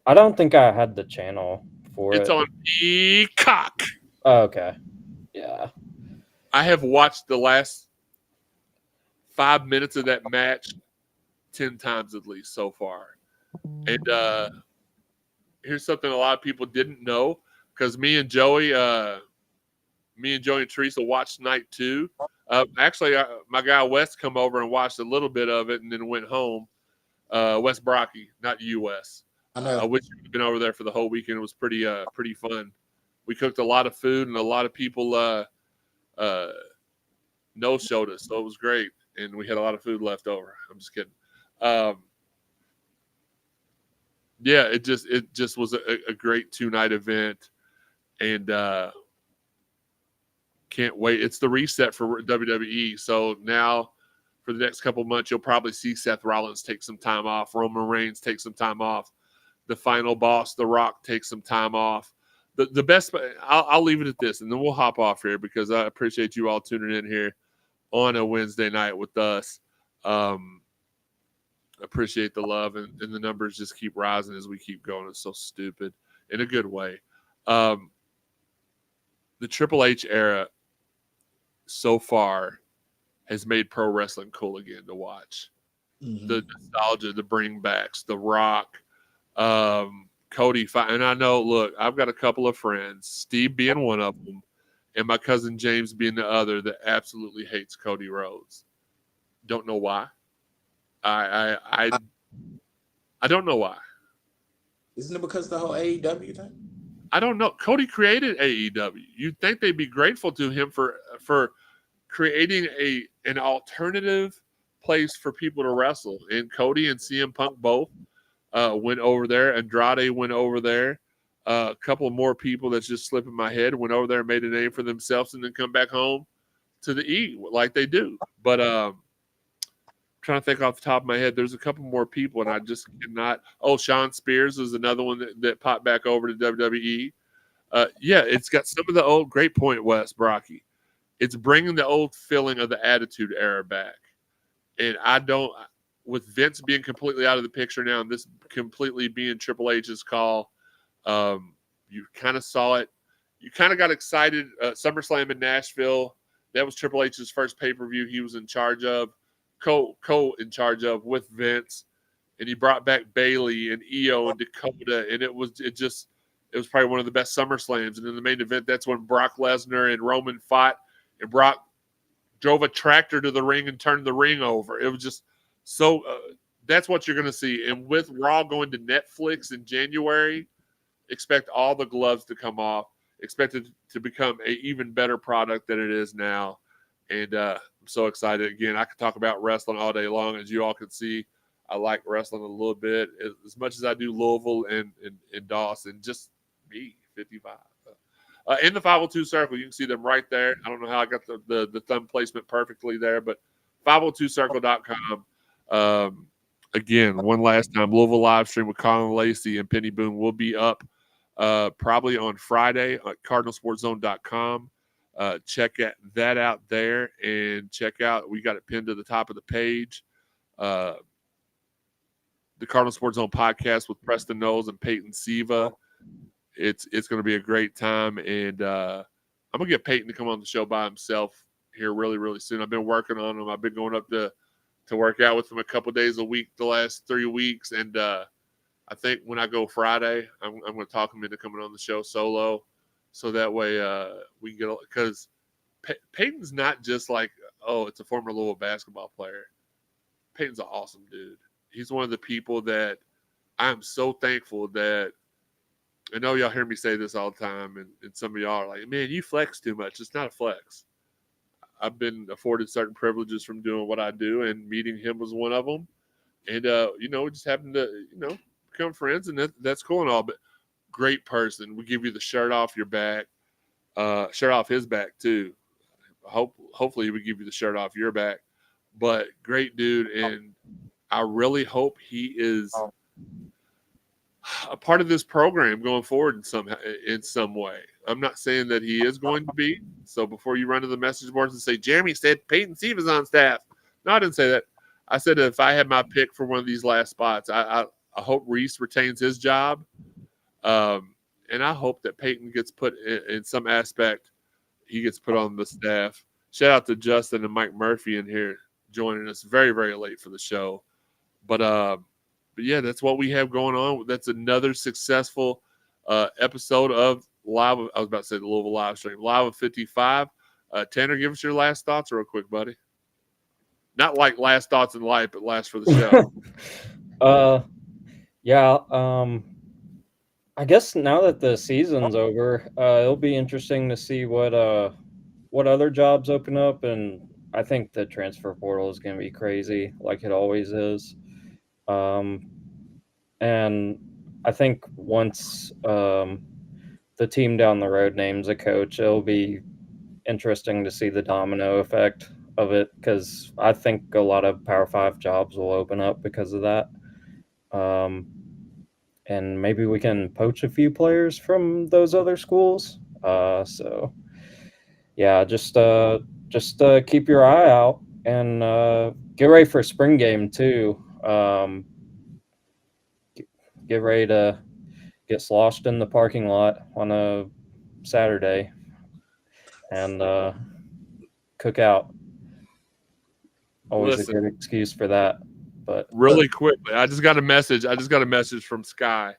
I don't think I had the channel for it. It's on Peacock. Oh, okay. Yeah. I have watched the last 5 minutes of that match 10 times at least so far. And here's something a lot of people didn't know, because me and Joey and Teresa watched night 2. Actually, my guy Wes come over and watched a little bit of it and then went home. Wes Brocky, not you, Wes. I know. I wish you would have been over there for the whole weekend. It was pretty fun. We cooked a lot of food, and a lot of people no-showed us, so it was great. And we had a lot of food left over. I'm just kidding. Yeah, it just was a great 2-night event, and can't wait. It's the reset for WWE. So now for the next couple of months, you'll probably see Seth Rollins take some time off, Roman Reigns take some time off, the final boss, The Rock, take some time off. The best, I'll leave it at this, and then we'll hop off here because I appreciate you all tuning in here on a Wednesday night with us. Appreciate the love, and the numbers just keep rising as we keep going. It's so stupid in a good way. The Triple H era so far has made pro wrestling cool again to watch. Mm-hmm. The nostalgia, the bringbacks, The Rock, Cody. And I know, look, I've got a couple of friends, Steve being one of them, and my cousin James being the other, that absolutely hates Cody Rhodes. Don't know why. I don't know why. Isn't it because of the whole AEW thing? I don't know. Cody created AEW. You'd think they'd be grateful to him for creating an alternative place for people to wrestle. And Cody and CM Punk both went over there. Andrade went over there. A couple of more people that's just slipping my head went over there and made a name for themselves and then come back home to the E like they do. But trying to think off the top of my head, there's a couple more people, and I just cannot. Oh, Sean Spears is another one that popped back over to WWE. Yeah, it's got some of the old. Great point, Wes Brocky. It's bringing the old feeling of the Attitude Era back, and I don't. With Vince being completely out of the picture now, and this completely being Triple H's call, you kind of saw it. You kind of got excited. SummerSlam in Nashville. That was Triple H's first pay-per-view he was in charge of. Co in charge of with Vince, and he brought back Bayley and Io and Dakota, and it was probably one of the best SummerSlams. And in the main event, that's when Brock Lesnar and Roman fought, and Brock drove a tractor to the ring and turned the ring over. It was just so that's what you're going to see. And with Raw going to Netflix in January, expect all the gloves to come off. Expect it to become an even better product than it is now. And I'm so excited. Again, I could talk about wrestling all day long. As you all can see, I like wrestling a little bit as much as I do Louisville and Dawson. Just me, 55. In the 502 circle, you can see them right there. I don't know how I got the thumb placement perfectly there, but 502circle.com. Again, one last time, Louisville live stream with Colin Lacey and Penny Boone will be up probably on Friday at cardinalsportzone.com. Check that out there, and check out, we got it pinned to the top of the page, the Cardinal Sports Zone podcast with Preston Knowles and Peyton Siva. It's going to be a great time, and I'm going to get Peyton to come on the show by himself here really, really soon. I've been working on him. I've been going up to work out with him a couple days a week the last 3 weeks, and I think when I go Friday, I'm going to talk him into coming on the show solo. So that way we can get, because Peyton's not just like, oh, it's a former Louisville basketball player. Peyton's an awesome dude. He's one of the people that I'm so thankful that, I know y'all hear me say this all the time, and some of y'all are like, man, you flex too much. It's not a flex. I've been afforded certain privileges from doing what I do, and meeting him was one of them. And, we just happened to, become friends, and that's cool and all, but great person. We give you the shirt off your back, shirt off his back too. Hopefully we give you the shirt off your back, but great dude. And I really hope he is a part of this program going forward in some way. I'm not saying that he is going to be. So before you run to the message boards and say, Jeremy said Peyton Siva's on staff. No, I didn't say that. I said if I had my pick for one of these last spots, I hope Reese retains his job. And I hope that Peyton gets put in some aspect. He gets put on the staff. Shout out to Justin and Mike Murphy in here joining us very, very late for the show. But yeah, that's what we have going on. That's another successful episode of Live. I was about to say the Louisville live stream, Live of 55. Tanner, give us your last thoughts real quick, buddy. Not like last thoughts in life, but last for the show. I guess now that the season's over, it'll be interesting to see what other jobs open up, and I think the transfer portal is going to be crazy, like it always is. And I think once the team down the road names a coach, it'll be interesting to see the domino effect of it because I think a lot of Power 5 jobs will open up because of that. And maybe we can poach a few players from those other schools. So yeah, just keep your eye out and get ready for spring game too. Get ready to get sloshed in the parking lot on a Saturday and cook out. Always Listen, a good excuse for that. But really quickly, I just got a message from Sky.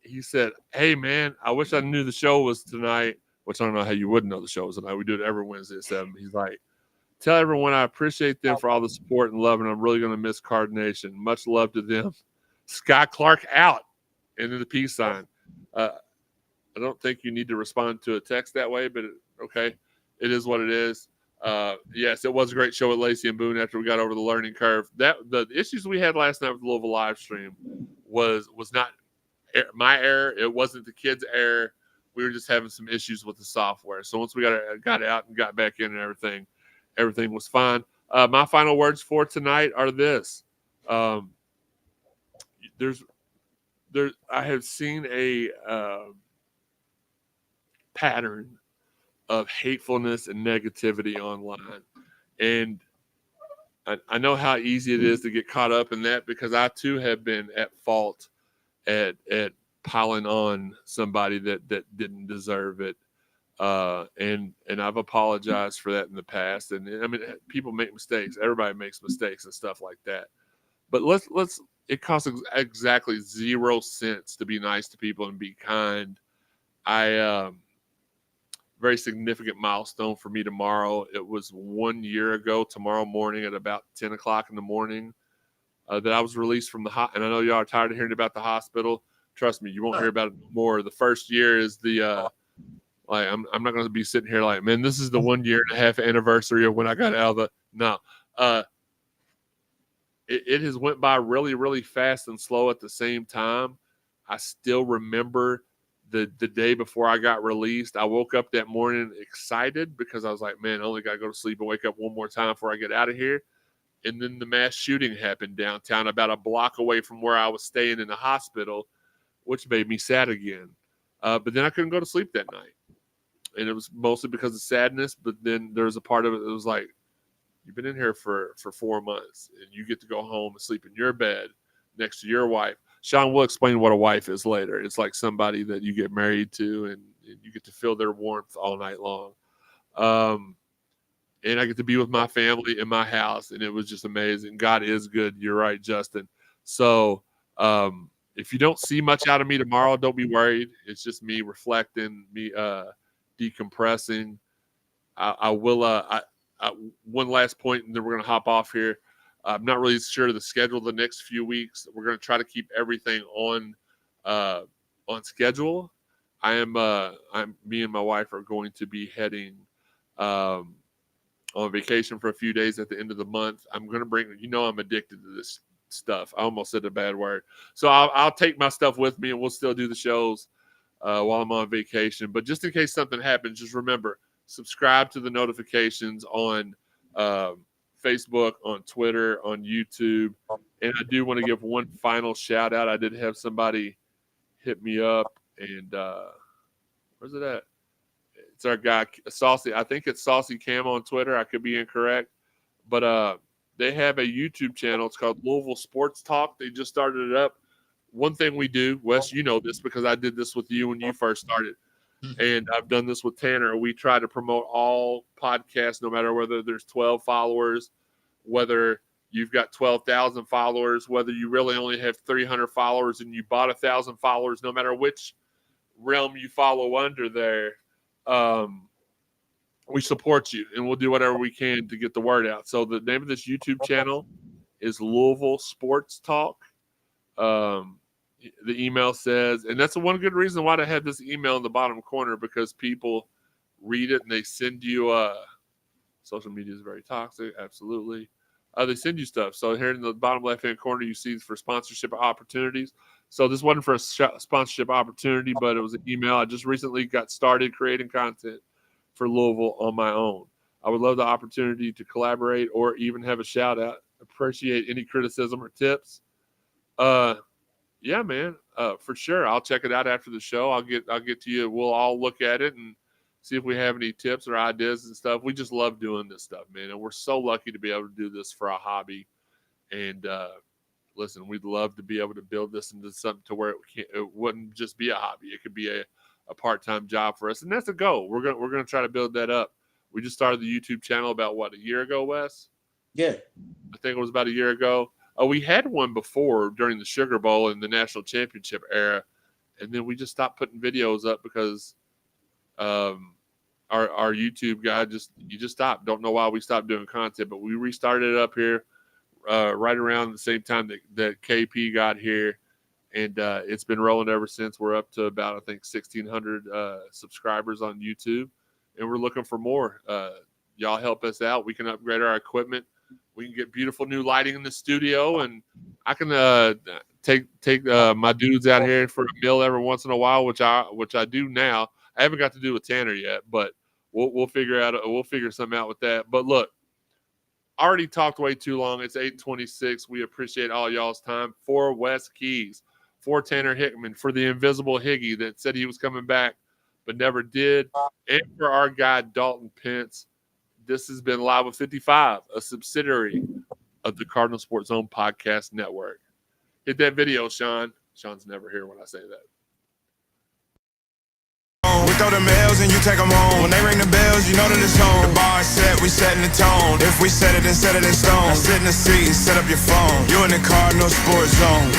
He said, "Hey man, I wish I knew the show was tonight." Which I don't know how you wouldn't know the show was tonight. We do it every Wednesday at 7. He's like, "Tell everyone I appreciate them for all the support and love, and I'm really going to miss Card Nation. Much love to them." Sky Clark out into the peace sign. I don't think you need to respond to a text that way, but okay, it is what it is. Yes, it was a great show with Lacey and Boone after we got over the learning curve. The issues we had last night with the Louisville live stream was not my error. It wasn't the kids' error. We were just having some issues with the software. So once we got out and got back in and everything was fine. My final words for tonight are this. I have seen a pattern of hatefulness and negativity online. And I know how easy it is to get caught up in that because I too have been at fault at piling on somebody that didn't deserve it. And I've apologized for that in the past. And I mean, people make mistakes. Everybody makes mistakes and stuff like that. But it costs exactly 0 cents to be nice to people and be kind. Very significant milestone for me tomorrow. It was 1 year ago tomorrow morning at about 10 o'clock in the morning that I was released from the hospital. And I know y'all are tired of hearing about the hospital. Trust me, you won't hear about it more. The first year is I'm not going to be sitting here like, man, this is the 1 year and a half anniversary of when I got out of the. No. It has went by really, really fast and slow at the same time. I still remember the day before I got released. I woke up that morning excited because I was like, man, I only got to go to sleep and wake up one more time before I get out of here. And then the mass shooting happened downtown about a block away from where I was staying in the hospital, which made me sad again. But then I couldn't go to sleep that night. And it was mostly because of sadness. But then there was a part of it that was like, you've been in here for 4 months and you get to go home and sleep in your bed next to your wife. Sean will explain what a wife is later. It's like somebody that you get married to and you get to feel their warmth all night long. And I get to be with my family in my house, and it was just amazing. God is good. You're right, Justin. So if you don't see much out of me tomorrow, don't be worried. It's just me reflecting, me decompressing. I will one last point, and then we're going to hop off here. I'm not really sure of the schedule the next few weeks. We're going to try to keep everything on schedule. Me and my wife are going to be heading on vacation for a few days at the end of the month. I'm going to bring, I'm addicted to this stuff. I almost said a bad word. So I'll take my stuff with me and we'll still do the shows while I'm on vacation. But just in case something happens, just remember, subscribe to the notifications on Facebook, on Twitter, on YouTube. And I do want to give one final shout out. I did have somebody hit me up and where's it at? It's our guy, Saucy. I think it's Saucy Cam on Twitter. I could be incorrect. But they have a YouTube channel. It's called Louisville Sports Talk. They just started it up. One thing we do, Wes, you know this because I did this with you when you first started. And I've done this with Tanner. We try to promote all podcasts, no matter whether there's 12 followers, whether you've got 12,000 followers, whether you really only have 300 followers and you bought 1,000 followers, no matter which realm you follow under there. We support you and we'll do whatever we can to get the word out. So the name of this YouTube channel is Louisville Sports Talk. The email says, and that's one good reason why I had this email in the bottom corner, because people read it and they send you social media is very toxic. Absolutely. They send you stuff. So here in the bottom left-hand corner, you see for sponsorship opportunities. So this wasn't for a sponsorship opportunity, but it was an email. I just recently got started creating content for Louisville on my own. I would love the opportunity to collaborate or even have a shout out. Appreciate any criticism or tips. Yeah, man, for sure. I'll check it out after the show. I'll get to you. We'll all look at it and see if we have any tips or ideas and stuff. We just love doing this stuff, man. And we're so lucky to be able to do this for a hobby. And listen, we'd love to be able to build this into something to where it wouldn't just be a hobby. It could be a part-time job for us. And that's a goal. We're gonna try to build that up. We just started the YouTube channel about a year ago, Wes? Yeah. I think it was about a year ago. We had one before during the Sugar Bowl and the national championship era, and then we just stopped putting videos up because our YouTube guy just stopped. Don't know why we stopped doing content, but we restarted it up here right around the same time that KP got here, and it's been rolling ever since. We're up to about, I think, 1,600 subscribers on YouTube, and we're looking for more. Y'all help us out. We can upgrade our equipment. We can get beautiful new lighting in the studio, and I can take my dudes out here for a meal every once in a while, which I do now. I haven't got to do with Tanner yet, but we'll figure something out with that. But look, already talked way too long. It's 8:26. We appreciate all y'all's time. For Wes Keys, for Tanner Hickman, for the invisible Higgy that said he was coming back but never did, and for our guy Dalton Pence. This has been Live with 55, a subsidiary of the Cardinal Sports Zone Podcast Network. Hit that video, Sean. Sean's never here when I say that. We throw the mails and you take them home. When they ring the bells, you know that it's home. The bar is set, we setting the tone. If we set it, then set it in stone. Now sit in the seat and set up your phone. You in the Cardinal Sports Zone.